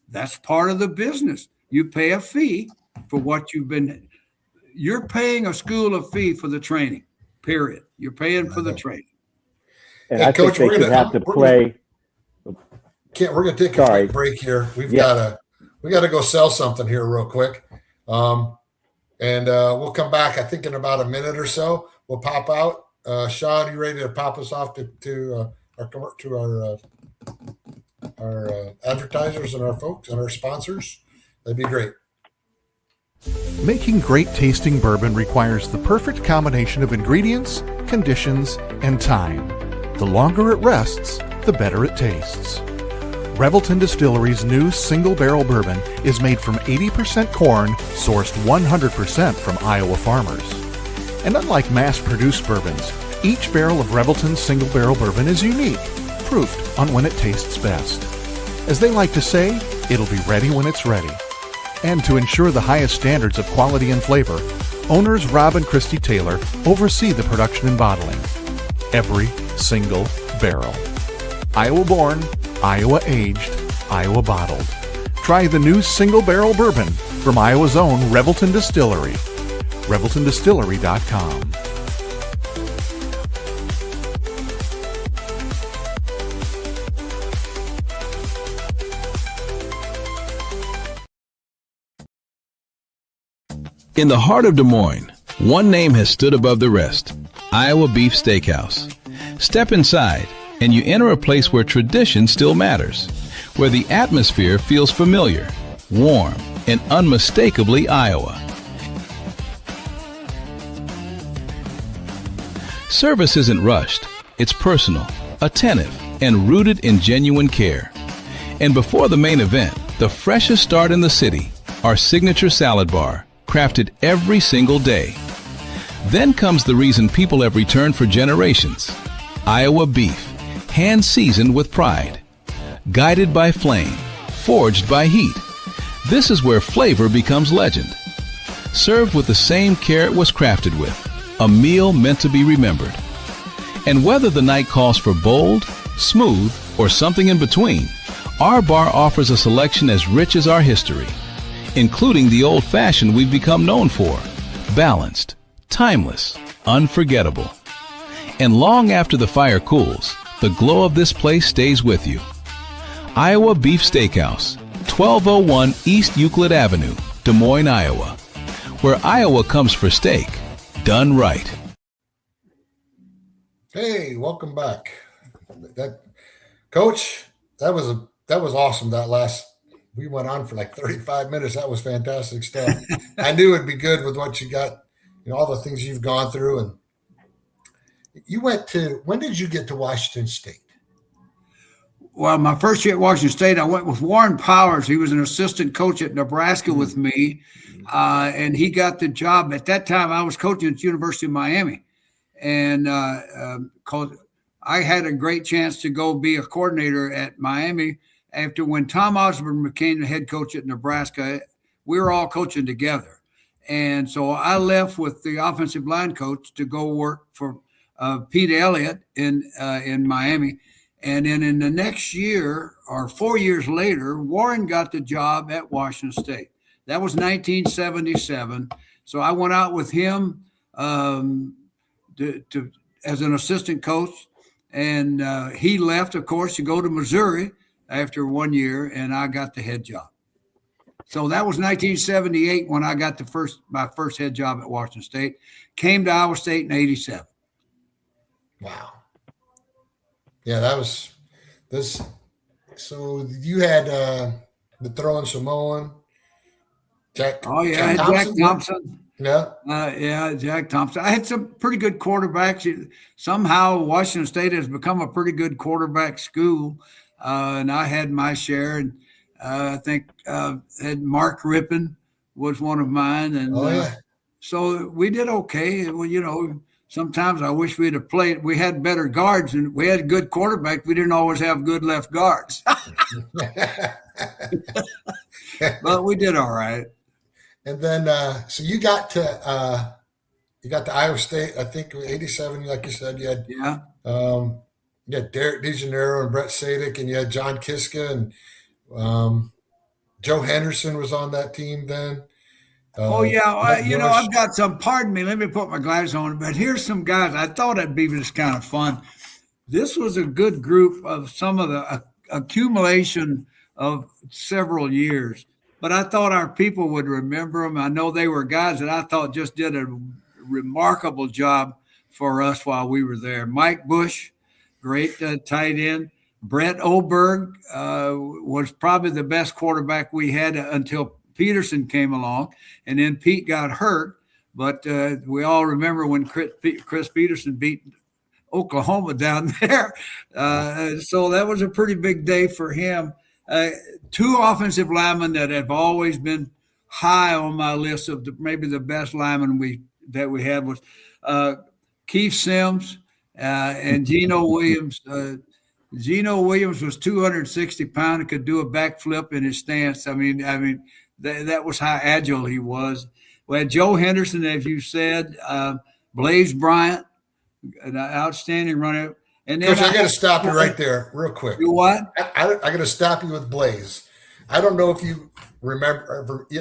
that's part of the business. You pay a fee for what you're paying a school a fee for the training, period. You're paying for the training. And I think they should have to play. We're going to take a quick break here. We got to go sell something here real quick. And we'll come back, I think, in about a minute or so. We'll pop out. Sean, you ready to pop us off to our advertisers and our folks and our sponsors? That'd be great. Making great tasting bourbon requires the perfect combination of ingredients, conditions, and time. The longer it rests, the better it tastes. Revelton Distillery's new single barrel bourbon is made from 80% corn, sourced 100% from Iowa farmers. And unlike mass-produced bourbons, each barrel of Revelton's single barrel bourbon is unique, proofed on when it tastes best. As they like to say, it'll be ready when it's ready. And to ensure the highest standards of quality and flavor, owners Rob and Christy Taylor oversee the production and bottling. Every single barrel. Iowa born, Iowa aged, Iowa bottled. Try the new single barrel bourbon from Iowa's own Revelton Distillery. ReveltonDistillery.com. In the heart of Des Moines, one name has stood above the rest: Iowa Beef Steakhouse. Step inside, and you enter a place where tradition still matters, where the atmosphere feels familiar, warm, and unmistakably Iowa. Service isn't rushed. It's personal, attentive, and rooted in genuine care. And before the main event, the freshest start in the city, our signature salad bar, crafted every single day. Then comes the reason people have returned for generations: Iowa beef, hand-seasoned with pride. Guided by flame, forged by heat. This is where flavor becomes legend. Served with the same care it was crafted with, a meal meant to be remembered. And whether the night calls for bold, smooth, or something in between, our bar offers a selection as rich as our history, including the old-fashioned we've become known for: balanced, timeless, unforgettable. And long after the fire cools, the glow of this place stays with you. Iowa Beef Steakhouse, 1201 East Euclid Avenue, Des Moines, Iowa, where Iowa comes for steak, done right. Hey, welcome back. Coach, that was awesome. We went on for like 35 minutes. That was fantastic stuff. I knew it'd be good with what you got, all the things you've gone through. And when did you get to Washington State? Well, my first year at Washington State, I went with Warren Powers. He was an assistant coach at Nebraska with me, and he got the job. At that time, I was coaching at the University of Miami, and I had a great chance to go be a coordinator at Miami. After when Tom Osborne became the head coach at Nebraska, we were all coaching together. And so I left with the offensive line coach to go work for Pete Elliott in Miami. And then in the next year, or 4 years later, Warren got the job at Washington State. That was 1977. So I went out with him as an assistant coach. And he left, of course, to go to Missouri after 1 year, and I got the head job. So that was 1978 when I got my first head job at Washington State. Came to Iowa State in 87. Wow. Yeah, that was this. So you had the throwing Samoan, Jack. Oh yeah, Jack Thompson. Yeah. Jack Thompson. I had some pretty good quarterbacks. Somehow Washington State has become a pretty good quarterback school, and I had my share. And I think had Mark Rippon was one of mine, and so we did okay. Well, sometimes I wish we'd have played. We had better guards and we had a good quarterback. We didn't always have good left guards. But we did all right. And then, so you got to Iowa State, I think 87, like you said. You had Derek DeGennaro and Brett Sadek, and you had John Kiska, and Joe Henderson was on that team then. I've got some, pardon me, let me put my glasses on, but here's some guys. I thought it'd be just kind of fun. This was a good group of some of the accumulation of several years, but I thought our people would remember them. I know they were guys that I thought just did a remarkable job for us while we were there. Mike Bush, great tight end. Brett Oberg was probably the best quarterback we had until Peterson came along, and then Pete got hurt. But we all remember when Chris Peterson beat Oklahoma down there. So that was a pretty big day for him. Two offensive linemen that have always been high on my list of maybe the best linemen that we had was Keith Sims and Geno Williams. Geno Williams was 260 pounds and could do a backflip in his stance. I mean, that was how agile he was. We had Joe Henderson, as you said, Blaze Bryant, an outstanding runner. And then Coach, I got to stop you right there real quick. You what? I got to stop you with Blaze. I don't know if you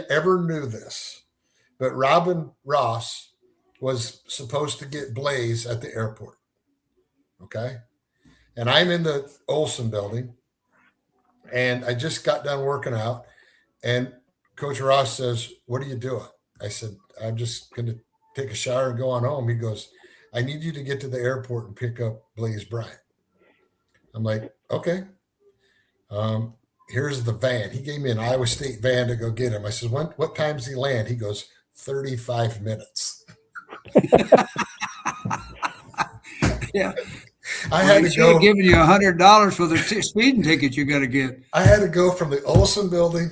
ever knew this, but Robin Ross was supposed to get Blaze at the airport. Okay. And I'm in the Olsen building and I just got done working out and Coach Ross says, "What are you doing?" I said, "I'm just going to take a shower and go on home." He goes, "I need you to get to the airport and pick up Blaze Bryant." I'm like, "Okay." Here's the van. He gave me an Iowa State van to go get him. I said, what time does he land? He goes, 35 minutes. Yeah. I had to go. Giving you $100 for the speeding ticket you got to get. I had to go from the Olsen building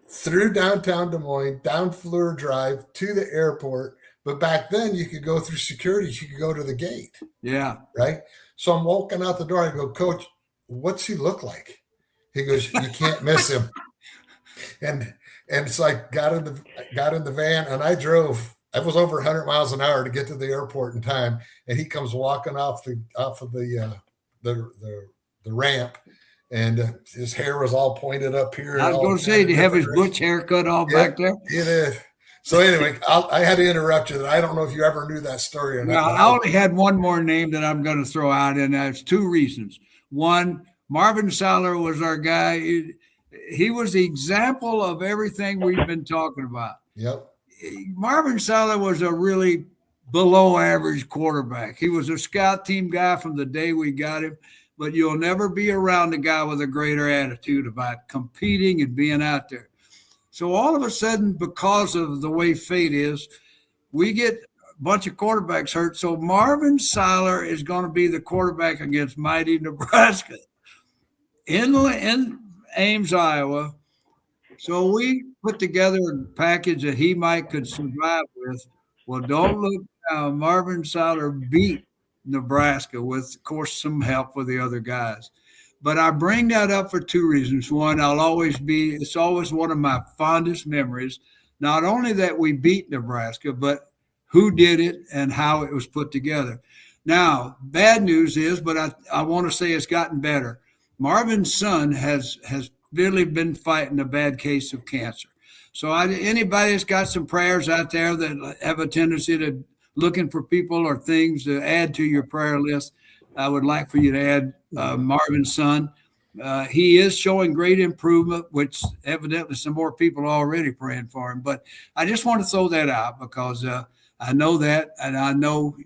through downtown Des Moines, down Fleur Drive to the airport. But back then you could go through security. You could go to the gate. Yeah. Right. So I'm walking out the door. I go, "Coach, what's he look like?" He goes, "You can't miss him." And it's like got in the van and I was over 100 miles an hour to get to the airport in time. And he comes walking off of the ramp and his hair was all pointed up here. I was going to say, do you have his butch haircut all back there? It is. So anyway, I had to interrupt you. I don't know if you ever knew that story or not. Well, I only had one more name that I'm going to throw out, and that's two reasons. One, Marvin Saller was our guy. He was the example of everything we've been talking about. Yep. Marvin Saller was a really below average quarterback. He was a scout team guy from the day we got him, but you'll never be around a guy with a greater attitude about competing and being out there. So all of a sudden, because of the way fate is, we get a bunch of quarterbacks hurt. So Marvin Saller is going to be the quarterback against mighty Nebraska in Ames, Iowa. So we put together a package that he could survive with. Well, don't look now. Marvin Saller beat Nebraska with, of course, some help with the other guys. But I bring that up for two reasons. One, it's always one of my fondest memories. Not only that we beat Nebraska, but who did it and how it was put together. Now, bad news is, but I want to say it's gotten better. Marvin's son has really been fighting a bad case of cancer. So anybody that's got some prayers out there that have a tendency to looking for people or things to add to your prayer list, I would like for you to add Marvin's son. He is showing great improvement, which evidently some more people are already praying for him. But I just want to throw that out because I know that, and I know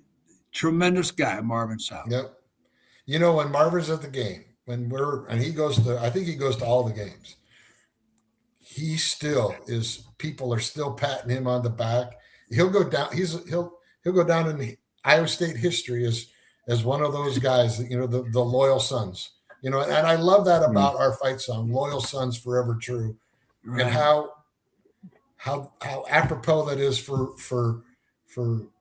tremendous guy, Marvin Saller. Yep. You know, when Marvin's at the game, I think he goes to all the games. He still is. People are still patting him on the back. He'll go down. He'll go down in the Iowa State history as one of those guys. The loyal sons. And I love that about our fight song, "Loyal Sons Forever True," right. And how apropos that is for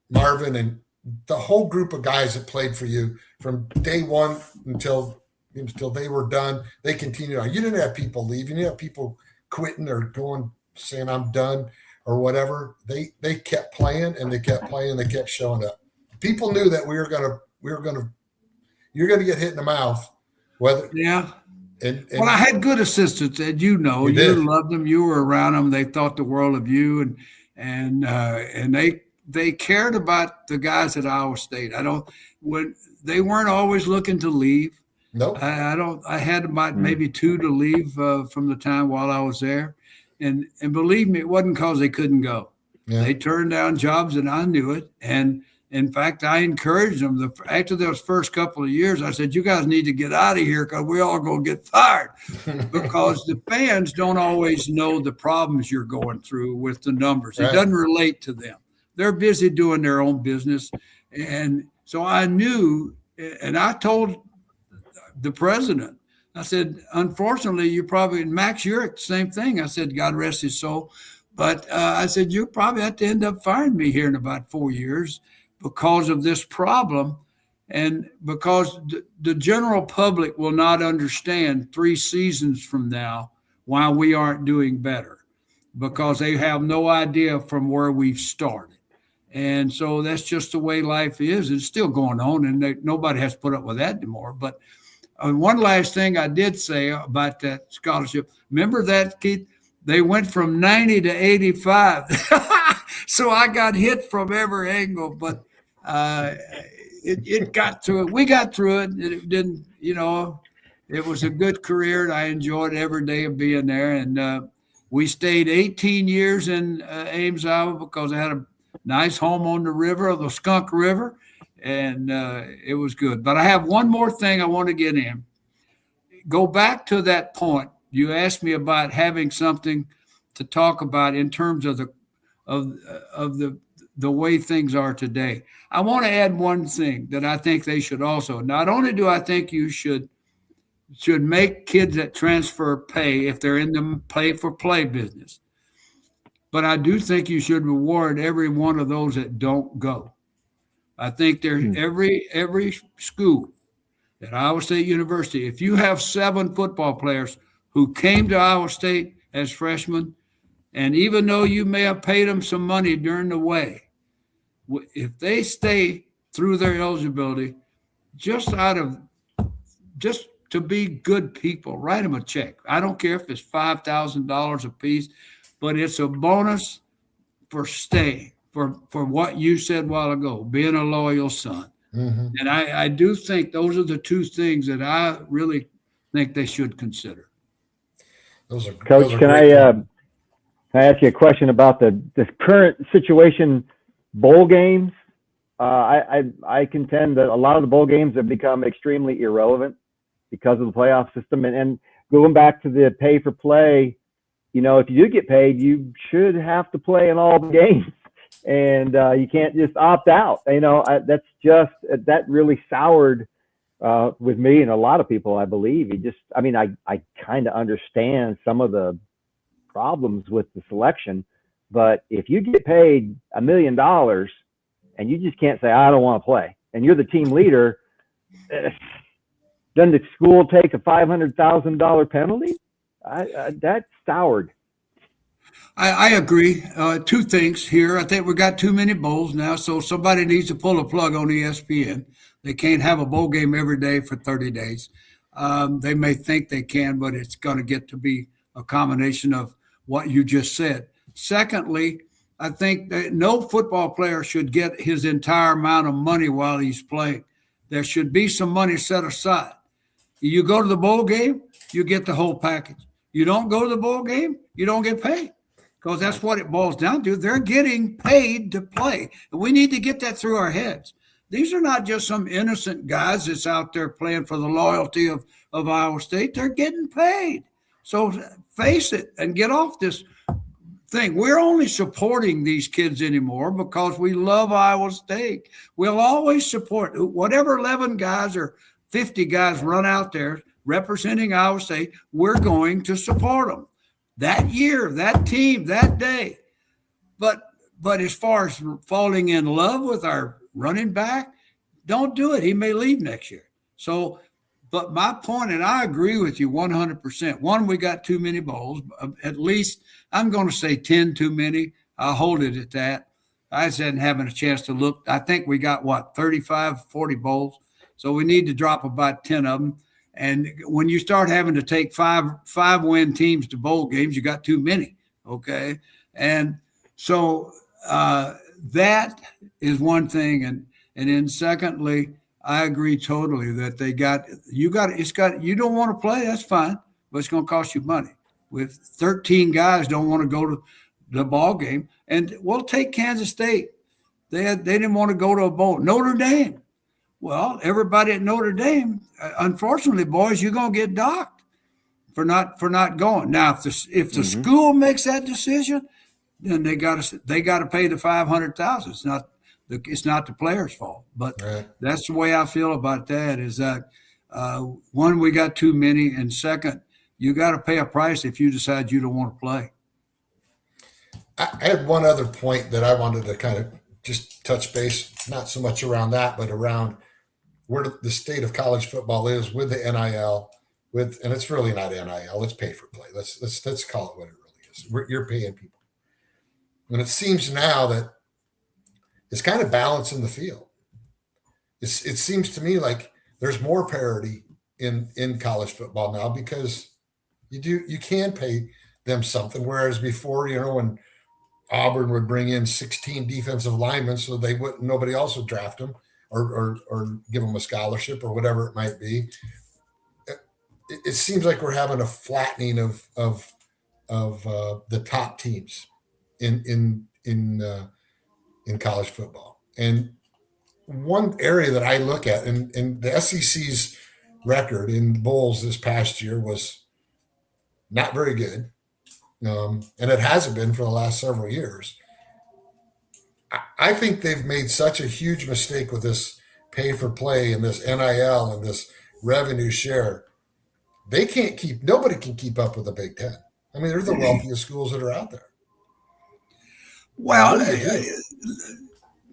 Marvin and the whole group of guys that played for you from day one until they were done. They continued on. You didn't have people leave. You didn't have people quitting or going saying I'm done or whatever. They kept playing and they kept playing. They kept showing up. People knew that you're gonna get hit in the mouth. Yeah. And well, I had good assistants, and you loved them. You were around them. They thought the world of you, and they cared about the guys at Iowa State. They weren't always looking to leave. Nope. I had about maybe two to leave from the time while I was there. And believe me, it wasn't because they couldn't go. Yeah. They turned down jobs and I knew it. And in fact, I encouraged them. After those first couple of years, I said, you guys need to get out of here because we're all going to get fired. Because the fans don't always know the problems you're going through with the numbers. Right. It doesn't relate to them. They're busy doing their own business. And so I knew and I told the president, I said, unfortunately, you probably, Max Urick, same thing. I said, God rest his soul. But I said, you probably have to end up firing me here in about 4 years because of this problem. And because the general public will not understand 3 seasons from now why we aren't doing better, because they have no idea from where we've started. And so that's just the way life is. It's still going on, and nobody has to put up with that anymore. But one last thing I did say about that scholarship. Remember that, Keith? They went from 90 to 85. So I got hit from every angle, but it got through it. We got through it. It didn't, it was a good career, and I enjoyed every day of being there. And we stayed 18 years in Ames, Iowa, because I had a nice home on the river, the Skunk River, and it was good. But I have one more thing I want to get in. Go back to that point. You asked me about having something to talk about in terms of the way things are today. I want to add one thing that I think they should also. Not only do I think you should make kids that transfer pay if they're in the pay-for-play business, but I do think you should reward every one of those that don't go. I think there's every school at Iowa State University, if you have 7 football players who came to Iowa State as freshmen, and even though you may have paid them some money during the way, if they stay through their eligibility, just to be good people, write them a check. I don't care if it's $5,000 a piece, but it's a bonus for staying, for what you said a while ago, being a loyal son. Mm-hmm. And I do think those are the 2 things that I really think they should consider. Coach, can I ask you a question about the current situation, bowl games? I contend that a lot of the bowl games have become extremely irrelevant because of the playoff system. And going back to the pay for play, if you do get paid, you should have to play in all the games. And you can't just opt out. That's just, that really soured with me and a lot of people, I believe. I kind of understand some of the problems with the selection, but if you get paid $1 million and you just can't say, I don't want to play, and you're the team leader, doesn't the school take a $500,000 penalty? That's soured. I agree. 2 things here. I think we got too many bowls now, so somebody needs to pull a plug on ESPN. They can't have a bowl game every day for 30 days. They may think they can, but it's going to get to be a combination of what you just said. Secondly, I think that no football player should get his entire amount of money while he's playing. There should be some money set aside. You go to the bowl game, you get the whole package. You don't go to the bowl game, you don't get paid, because that's what it boils down to. They're getting paid to play. And we need to get that through our heads. These are not just some innocent guys that's out there playing for the loyalty of Iowa State. They're getting paid. So face it and get off this thing. We're only supporting these kids anymore because we love Iowa State. We'll always support whatever 11 guys or 50 guys run out there representing Iowa State. We're going to support them that year, that team, that day. But as far as falling in love with our running back, don't do it. He may leave next year. So, but my point, and I agree with you 100%. One, we got too many bowls. At least I'm going to say 10 too many. I'll hold it at that. I just hadn't having a chance to look. I think we got 35, 40 bowls. So we need to drop about 10 of them. And when you start having to take five win teams to bowl games, you got too many. Okay. And so that is one thing. And then secondly, I agree totally that you don't want to play, that's fine, but it's going to cost you money. With 13 guys don't want to go to the ball game, and we'll take Kansas State. They didn't want to go to a bowl. Notre Dame. Well, everybody at Notre Dame, unfortunately, boys, you're going to get docked for not going. Now, if the school makes that decision, then they got to pay the $500,000. It's not It's not the player's fault. But Right. that's the way I feel about that, is that, one, we got too many, and second, you got to pay a price if you decide you don't want to play. I had one other point that I wanted to kind of just touch base, not so much around that, but around where the state of college football is with the NIL, and it's really not NIL, it's pay for play. Let's call it what it really is. You're paying people. And it seems now that it's kind of balancing the field. It seems to me like there's more parity in college football now, because you can pay them something, whereas before, when Auburn would bring in 16 defensive linemen so nobody else would draft them or give them a scholarship or whatever it might be. It seems like we're having a flattening of the top teams in college football. And one area that I look at, and the SEC's record in bowls this past year was not very good. And it hasn't been for the last several years. I think they've made such a huge mistake with this pay for play and this NIL and this revenue share. Nobody can keep up with the Big Ten. I mean, they're the wealthiest schools that are out there. Well,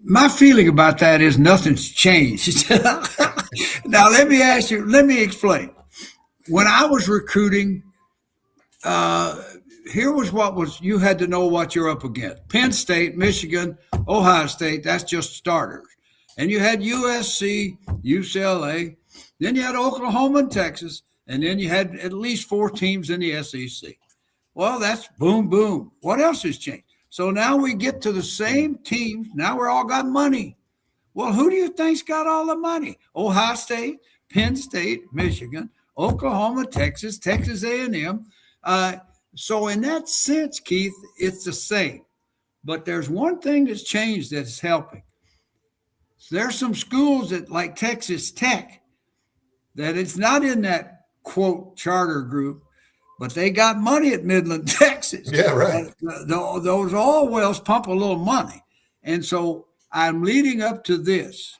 my feeling about that is nothing's changed. Now, let me explain. When I was recruiting, here was you had to know what you're up against. Penn State, Michigan, Ohio State, that's just starters. And you had USC, UCLA, then you had Oklahoma and Texas, and then you had at least 4 teams in the SEC. Well, that's boom, boom. What else has changed? So now we get to the same teams. Now we're all got money. Well, who do you think's got all the money? Ohio State, Penn State, Michigan, Oklahoma, Texas A&M. So in that sense, Keith, it's the same. But there's one thing that's changed that's helping. There's some schools that, like Texas Tech, that it's not in that, quote, charter group, but they got money at Midland, Texas. Yeah, right. Those all wells pump a little money. And so I'm leading up to this.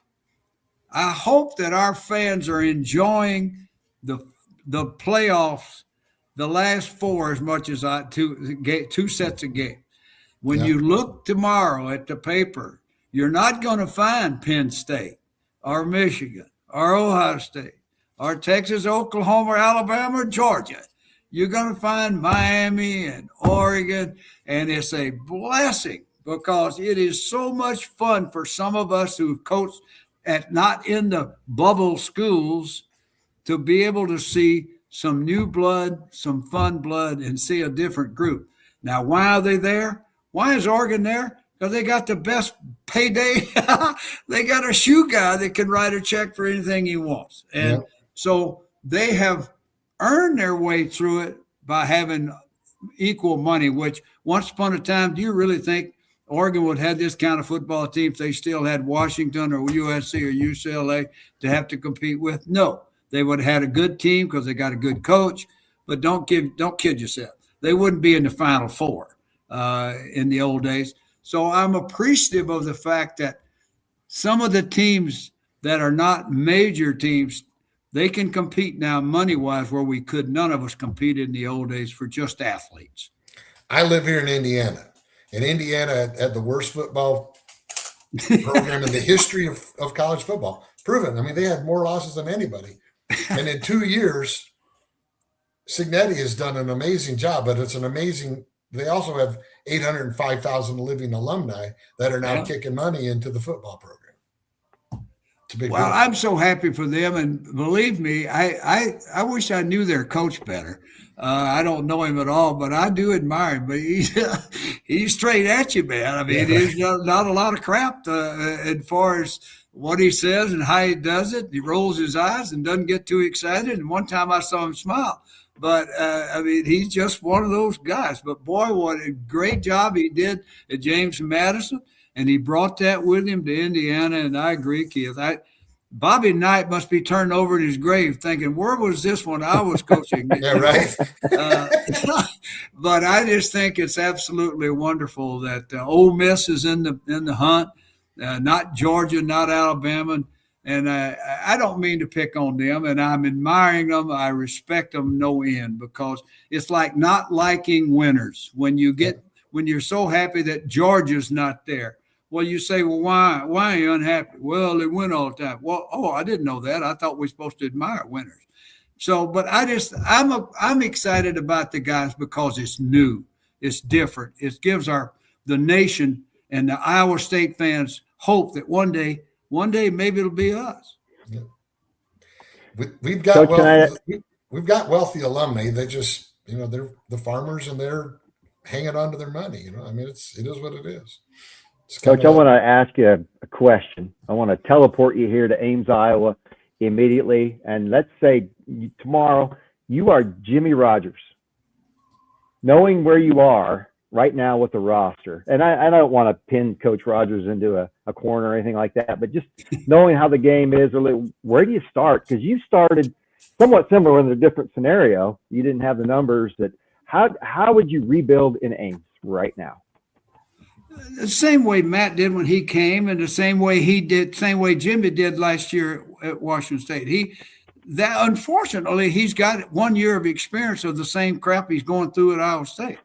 I hope that our fans are enjoying the playoffs, the last 4, as much as two sets of games. When you look tomorrow at the paper, you're not going to find Penn State or Michigan or Ohio State or Texas, Oklahoma, or Alabama, or Georgia. You're going to find Miami and Oregon, and it's a blessing because it is so much fun for some of us who've coached at not in the bubble schools to be able to see some new blood, some fun blood, and see a different group. Now, why are they there? Why is Oregon there? Because they got the best payday. They got a shoe guy that can write a check for anything he wants. And so they have earned their way through it by having equal money, which once upon a time, do you really think Oregon would have this kind of football team if they still had Washington or USC or UCLA to have to compete with? No. They would have had a good team because they got a good coach, but don't kid yourself. They wouldn't be in the Final Four in the old days. So I'm appreciative of the fact that some of the teams that are not major teams, they can compete now money-wise where none of us competed in the old days for just athletes. I live here in Indiana, and Indiana had the worst football program in the history of college football. Proven. I mean, they had more losses than anybody. And in 2 years, Cignetti has done an amazing job, but it's an amazing – they also have 805,000 living alumni that are now kicking money into the football program. Well, I'm so happy for them, and believe me, I wish I knew their coach better. I don't know him at all, but I do admire him. But he's straight at you, man. I mean, he's not a lot of crap as far as what he says and how he does it. He rolls his eyes and doesn't get too excited. And one time I saw him smile. But, I mean, he's just one of those guys. But, boy, what a great job he did at James Madison. And he brought that with him to Indiana, and I agree, Keith. Bobby Knight must be turned over in his grave thinking, where was this when I was coaching? Yeah, right. But I just think it's absolutely wonderful that Ole Miss is in the hunt. not Georgia, not Alabama. And I don't mean to pick on them, and I'm admiring them. I respect them no end, because it's like not liking winners. When you're so happy that Georgia's not there, well, you say, well, why are you unhappy? Well, they win all the time. Well, I didn't know that. I thought we were supposed to admire winners. So, but I'm excited about the guys because it's new, it's different. It gives the nation and the Iowa State fans hope that one day maybe it'll be us. Yeah. We've got wealthy alumni. They just, they're the farmers and they're hanging on to their money. I mean, it is what it is. Coach, I want to ask you a question. I want to teleport you here to Ames, Iowa immediately. And let's say tomorrow you are Jimmy Rogers. Knowing where you are right now with the roster, and I don't want to pin Coach Rogers into a corner or anything like that, but just knowing how the game is, where do you start? Because you started somewhat similar in a different scenario. You didn't have the numbers. How would you rebuild in Ames right now? The same way Matt did when he came, and the same way Jimmy did last year at Washington State. Unfortunately, he's got 1 year of experience of the same crap he's going through at Iowa State.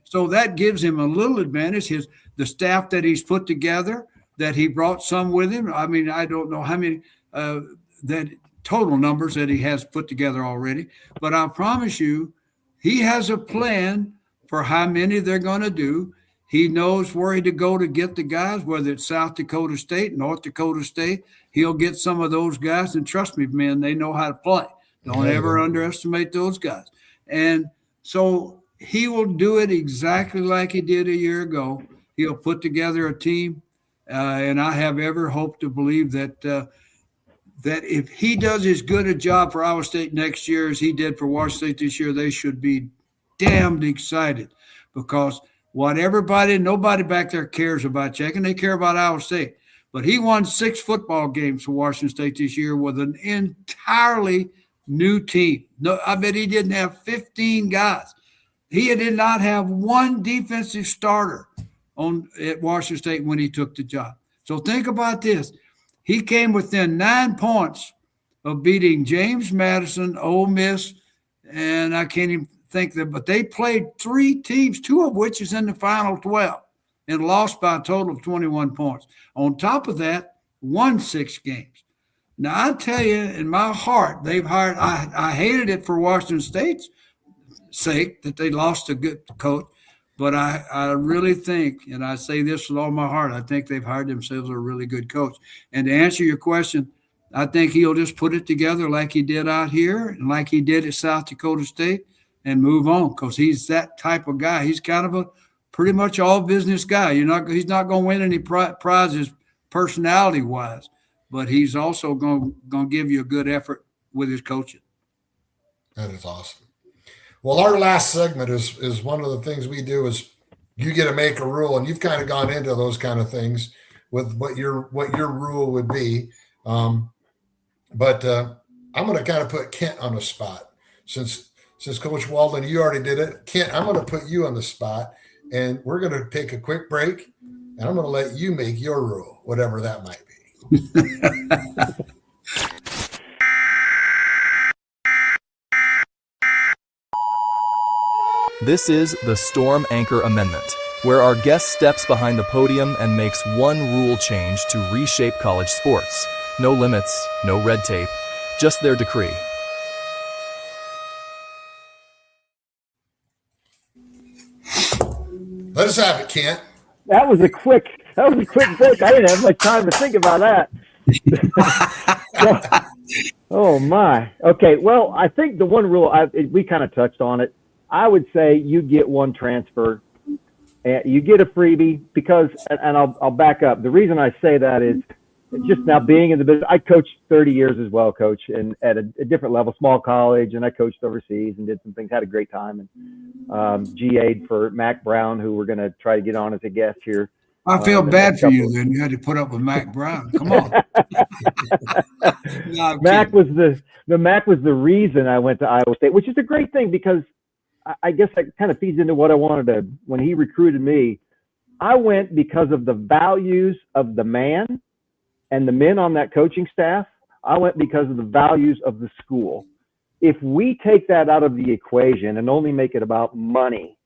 So that gives him a little advantage. The staff that he's put together, that he brought some with him. I mean, I don't know how many that total numbers that he has put together already, but I promise you, he has a plan for how many they're going to do. He knows where to go to get the guys, whether it's South Dakota State, North Dakota State. He'll get some of those guys, and trust me, man, they know how to play. Don't ever underestimate those guys. And so he will do it exactly like he did a year ago. He'll put together a team, and I have every hope to believe that if he does as good a job for Iowa State next year as he did for Washington State this year, they should be damned excited, because nobody back there cares about checking. They care about Iowa State. But he won 6 football games for Washington State this year with an entirely new team. No, I bet he didn't have 15 guys. He did not have one defensive starter at Washington State when he took the job. So think about this. He came within 9 points of beating James Madison, Ole Miss, and I can't even think that, but they played 3 teams, 2 of which is in the final 12, and lost by a total of 21 points. On top of that, won 6 games. Now, I tell you, in my heart, they've hired – I hated it for Washington State's sake that they lost a good coach, but I really think, and I say this with all my heart, I think they've hired themselves a really good coach. And to answer your question, I think he'll just put it together like he did out here and like he did at South Dakota State and move on, because he's that type of guy. He's kind of a pretty much all business guy. He's not going to win any prizes personality-wise, but he's also going to give you a good effort with his coaching. That is awesome. Well, our last segment is one of the things we do is you get to make a rule, and you've kind of gone into those kind of things with what your rule would be. But I'm going to kind of put Kent on the spot since Coach Walden, you already did it. Kent, I'm going to put you on the spot, and we're going to take a quick break, and I'm going to let you make your rule, whatever that might be. This is the Storm Anchor Amendment, where our guest steps behind the podium and makes one rule change to reshape college sports. No limits, no red tape, just their decree. Let us have it, Kent. That was a quick break. I didn't have much time to think about that. Oh my. Okay. Well, I think the one rule we kind of touched on it. I would say you get one transfer, and you get a freebie because, and I'll back up. The reason I say that is just now being in the business. I coached 30 years as well, Coach, and at a different level, small college, and I coached overseas and did some things. Had a great time, and GA'd for Mac Brown, who we're going to try to get on as a guest here. I feel bad for you then. You had to put up with Mac Brown. Come on. No, Mac was the reason I went to Iowa State, which is a great thing because I guess that kind of feeds into what I wanted to. When he recruited me, I went because of the values of the man and the men on that coaching staff. I went because of the values of the school. If we take that out of the equation and only make it about money,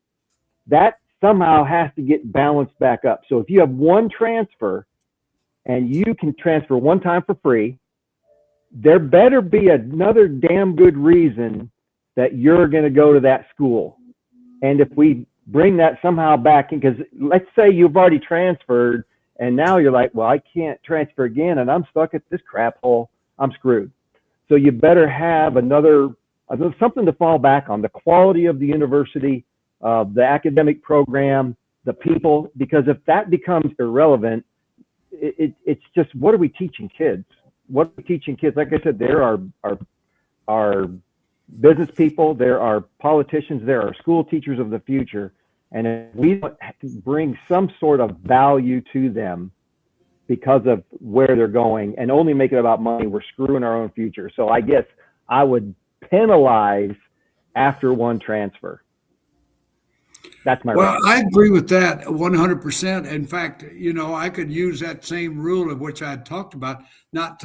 that somehow has to get balanced back up. So if you have one transfer and you can transfer one time for free, there better be another damn good reason that you're going to go to that school. And if we bring that somehow back in, because let's say you've already transferred and now you're like, well, I can't transfer again and I'm stuck at this crap hole, I'm screwed. So you better have another something to fall back on, the quality of the university, the academic program, the people, because if that becomes irrelevant, it's just, what are we teaching kids? What are we teaching kids? Like I said, there are business people, there are politicians, there are school teachers of the future. And if we don't bring some sort of value to them because of where they're going and only make it about money, we're screwing our own future. So I guess I would penalize after one transfer. That's my Well, right. I agree with that 100%. In fact, I could use that same rule of which I had talked about, not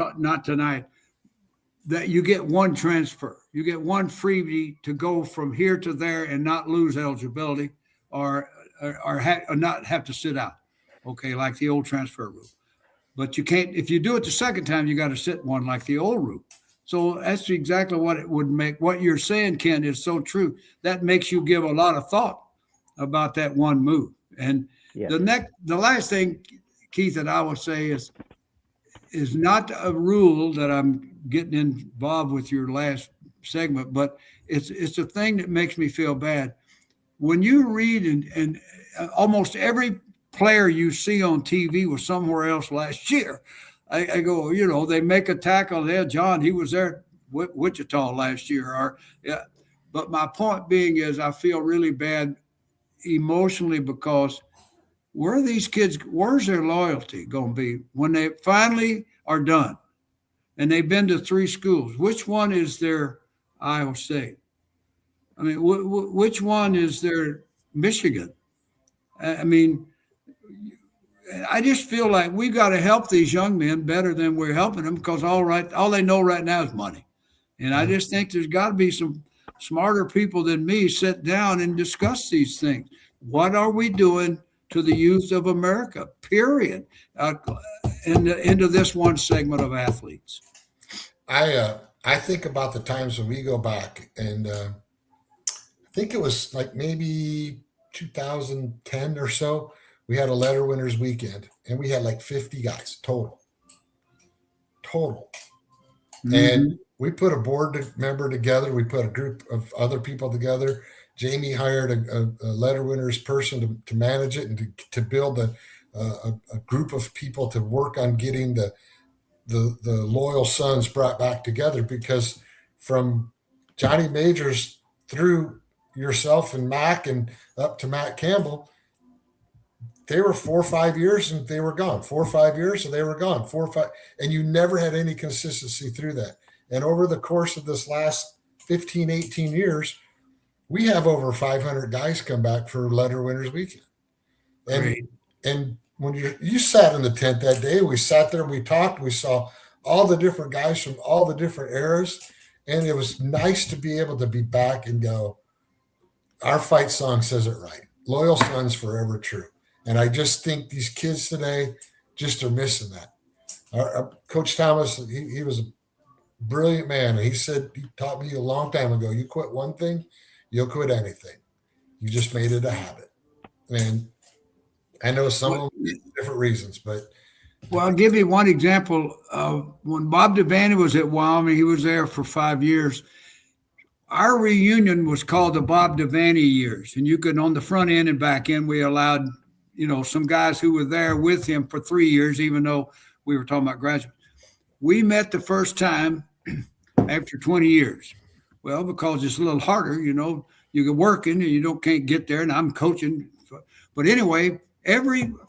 tonight, that you get one transfer. You get one freebie to go from here to there and not lose eligibility or not have to sit out, okay, like the old transfer rule. But you can't, if you do it the second time, you got to sit one like the old rule. So that's exactly what it would make. What you're saying, Ken, is so true. That makes you give a lot of thought about that one move. And Yeah. the last thing, Keith, that I will say is not a rule that I'm getting involved with your last segment, but it's a thing that makes me feel bad. When you read and almost every player you see on TV was somewhere else last year. I go, they make a tackle there. John, he was there at Wichita last year. But my point being is I feel really bad emotionally because where are these kids, where's their loyalty going to be when they finally are done? And they've been to 3 schools. Which one is their Iowa State? I mean, which one is their Michigan? I mean, I just feel like we got to help these young men better than we're helping them because all they know right now is money. And I just think there's got to be some smarter people than me sit down and discuss these things. What are we doing to the youth of America, period, into this one segment of athletes? I think about the times when we go back, and I think it was like maybe 2010 or so. We had a letter winners weekend, and we had like 50 guys total. Mm-hmm. And we put a board member together. We put a group of other people together. Jamie hired a letter winners person to manage it and to build a group of people to work on getting the loyal sons brought back together, because from Johnny Majors through yourself and Mac and up to Matt Campbell, they were 4 or 5 years and they were gone. 4 or 5 years and they were gone. 4 or 5, and you never had any consistency through that. And over the course of this last 15, 18 years, we have over 500 guys come back for letter winners weekend. And Great. And when you sat in the tent that day, we sat there, we talked, we saw all the different guys from all the different eras. And it was nice to be able to be back and go, our fight song says it right. Loyal sons forever true. And I just think these kids today just are missing that. Our Coach Thomas, he was a brilliant man. And he taught me a long time ago, you quit one thing, you'll quit anything. You just made it a habit. And I know some of them different reasons, but. Well, I'll give you one example. When Bob Devaney was at Wyoming, he was there for 5 years. Our reunion was called the Bob Devaney years. And you could, on the front end and back end, we allowed, some guys who were there with him for 3 years, even though we were talking about graduates. We met the first time after 20 years. Well, because it's a little harder, you're working and you can't get there, and I'm coaching. But anyway,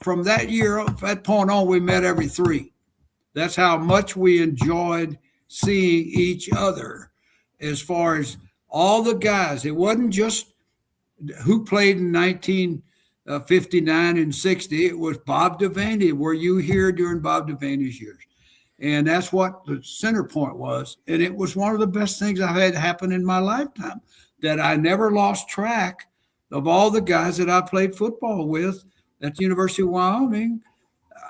from that year, at that point on, we met every 3. That's how much we enjoyed seeing each other as far as all the guys. It wasn't just who played in 59 and 60. It was Bob Devaney. Were you here during Bob Devaney's years? And that's what the center point was. And it was one of the best things I've had happen in my lifetime, that I never lost track of all the guys that I played football with at the University of Wyoming.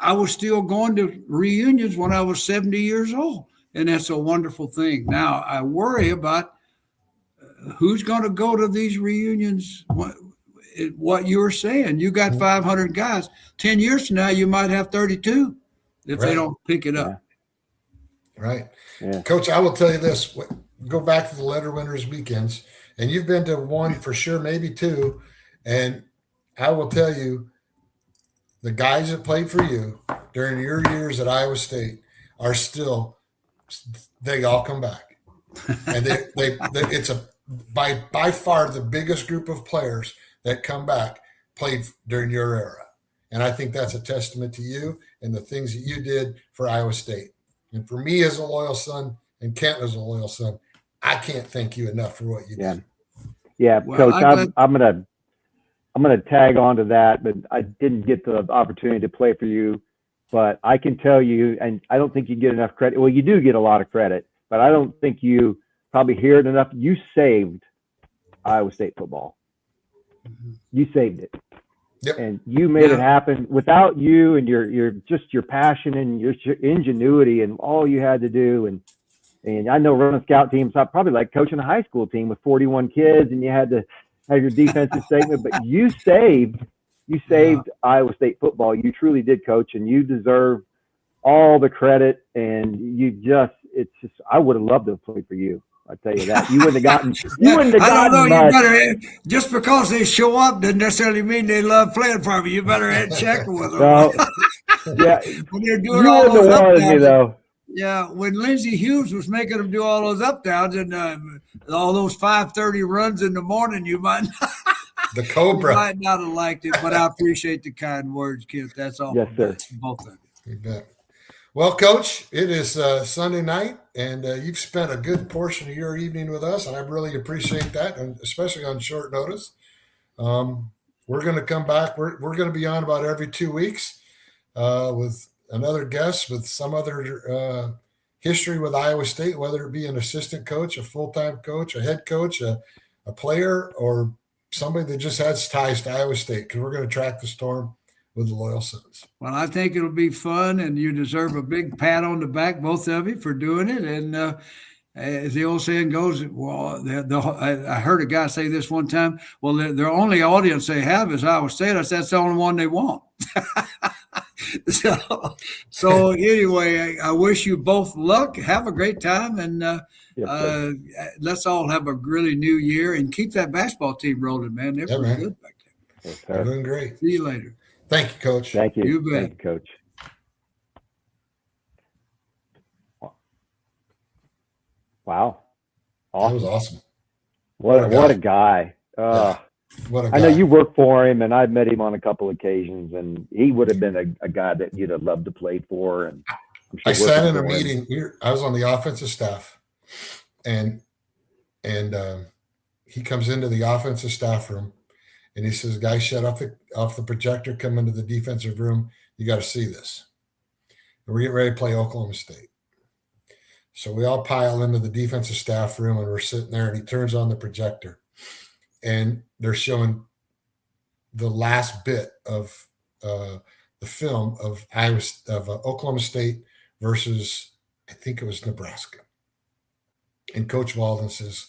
I was still going to reunions when I was 70 years old. And that's a wonderful thing. Now, I worry about who's going to go to these reunions. What you were saying, you got 500 guys. 10 years from now, you might have 32 if they don't pick it up. Right. Yeah. Coach, I will tell you this. Go back to the letter winners weekends, and you've been to one for sure, maybe two. And I will tell you, the guys that played for you during your years at Iowa State are still, they all come back. And it's by far the biggest group of players that come back played during your era. And I think that's a testament to you and the things that you did for Iowa State. And for me as a loyal son, and Kent as a loyal son, I can't thank you enough for what you did. Yeah, well, Coach, I'm gonna tag on to that, but I didn't get the opportunity to play for you. But I can tell you, and I don't think you get enough credit. Well, you do get a lot of credit, but I don't think you probably hear it enough. You saved Iowa State football. You saved it. Yep. And you made it happen. Without you and your passion and your ingenuity and all you had to do. And I know running scout teams, I probably like coaching a high school team with 41 kids, and you had to have your defensive segment, but you saved Iowa State football. You truly did, Coach, and you deserve all the credit. And I would have loved to have played for you. I tell you that. You wouldn't have gotten. I don't know. You better, just because they show up doesn't necessarily mean they love playing for you. You better check with them. No, yeah, when they're doing all those up downs, though. Yeah, when Lindsey Hughes was making them do all those up downs and all those 5:30 runs in the morning, you might not, the Cobra. You might not have liked it, but I appreciate the kind words, Kent. That's all. Yes, sir. Both of you. You bet. Well, Coach, it is Sunday night, and you've spent a good portion of your evening with us, and I really appreciate that, and especially on short notice. We're going to come back. We're going to be on about every 2 weeks with another guest with some other history with Iowa State, whether it be an assistant coach, a full-time coach, a head coach, a player, or somebody that just has ties to Iowa State, because we're going to track the storm with the loyal sons. Well, I think it'll be fun, and you deserve a big pat on the back, both of you, for doing it. And as the old saying goes, well, I heard a guy say this one time, well, the only audience they have is Iowa State. I said, that's the only one they want. So anyway, I wish you both luck. Have a great time, and let's all have a really new year, and keep that basketball team rolling, man. They're pretty good back there. Yes, they're doing great. See you later. Thank you, Coach. Thank you. You bet. Thank you, Coach. Wow. Awesome. That was awesome. What a guy. What a guy. I know you worked for him, and I've met him on a couple occasions, and he would have been a guy that you'd have loved to play for. And I'm sure I sat in a meeting. I was on the offensive staff, and he comes into the offensive staff room, and he says, "Guys, shut off the projector. Come into the defensive room. You got to see this." And we're getting ready to play Oklahoma State. So we all pile into the defensive staff room, and we're sitting there, and he turns on the projector, and they're showing the last bit of the film of Oklahoma State versus, I think it was Nebraska. And Coach Walden says,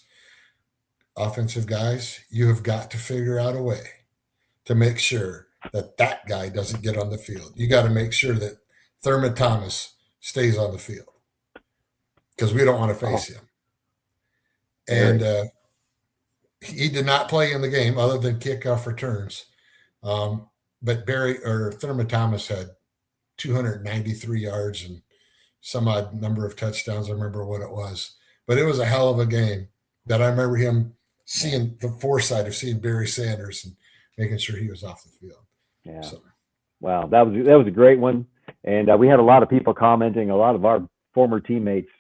"Offensive guys, you have got to figure out a way to make sure that guy doesn't get on the field. You got to make sure that Thurman Thomas stays on the field, because we don't want to face him." And he did not play in the game other than kickoff returns. But Thurman Thomas had 293 yards and some odd number of touchdowns. I remember what it was. But it was a hell of a game that I remember him seeing the foresight of seeing Barry Sanders and making sure he was off the field. Yeah. So. Wow. That was a great one. And we had a lot of people commenting, a lot of our former teammates.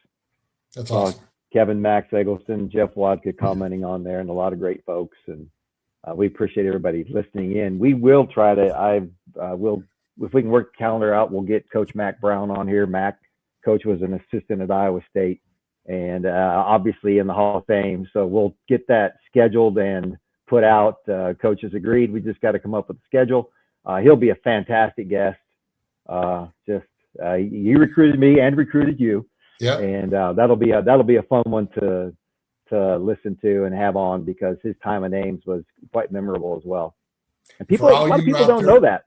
That's awesome. Kevin Max Eggleston, Jeff Wadka commenting on there, and a lot of great folks. And we appreciate everybody listening in. We will try to, will, if we can work the calendar out, we'll get Coach Mac Brown on here. Mac, Coach was an assistant at Iowa State and obviously in the Hall of Fame. So we'll get that scheduled and put out. Coach has agreed. We just got to come up with a schedule. He'll be a fantastic guest. He recruited me and recruited you. Yeah. And that'll be a fun one to listen to and have on, because his time of names was quite memorable as well. And a lot of people don't know that.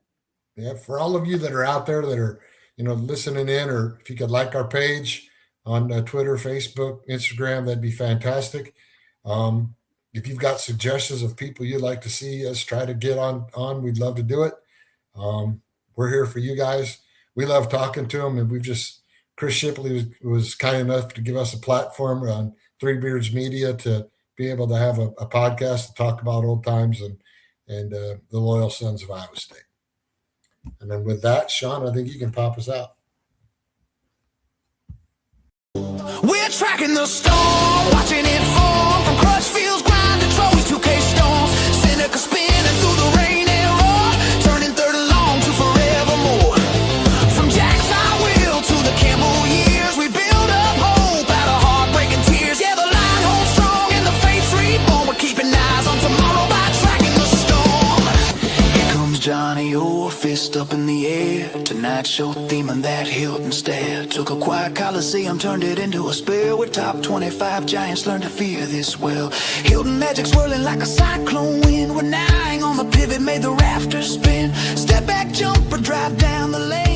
Yeah, for all of you that are out there that are, listening in, or if you could like our page on Twitter, Facebook, Instagram, that'd be fantastic. If you've got suggestions of people you'd like to see us try to get on, we'd love to do it. We're here for you guys. We love talking to them, and Chris Shipley was kind enough to give us a platform on Three Beards Media to be able to have a podcast to talk about old times and the loyal sons of Iowa State. And then with that, Sean, I think you can pop us out. We're tracking the storm, watching it form from Crutchfield's grind to Troy's 2K storms. Seneca spinning through the rain and roar, turning third and long to forevermore. From Jack's I will to the Camel years, we build up hope out of heartbreaking tears. Yeah, the line holds strong and the faith's reborn. We're keeping eyes on tomorrow by tracking the storm. Here comes Johnny Orr, fist up in the air. Tonight's show theme and that Hilton stare. Took a quiet Coliseum, turned it into a spell. Where top 25 giants learned to fear this well. Hilton magic swirling like a cyclone wind. We're nine on the pivot, made the rafters spin. Step back, jump or drive down the lane.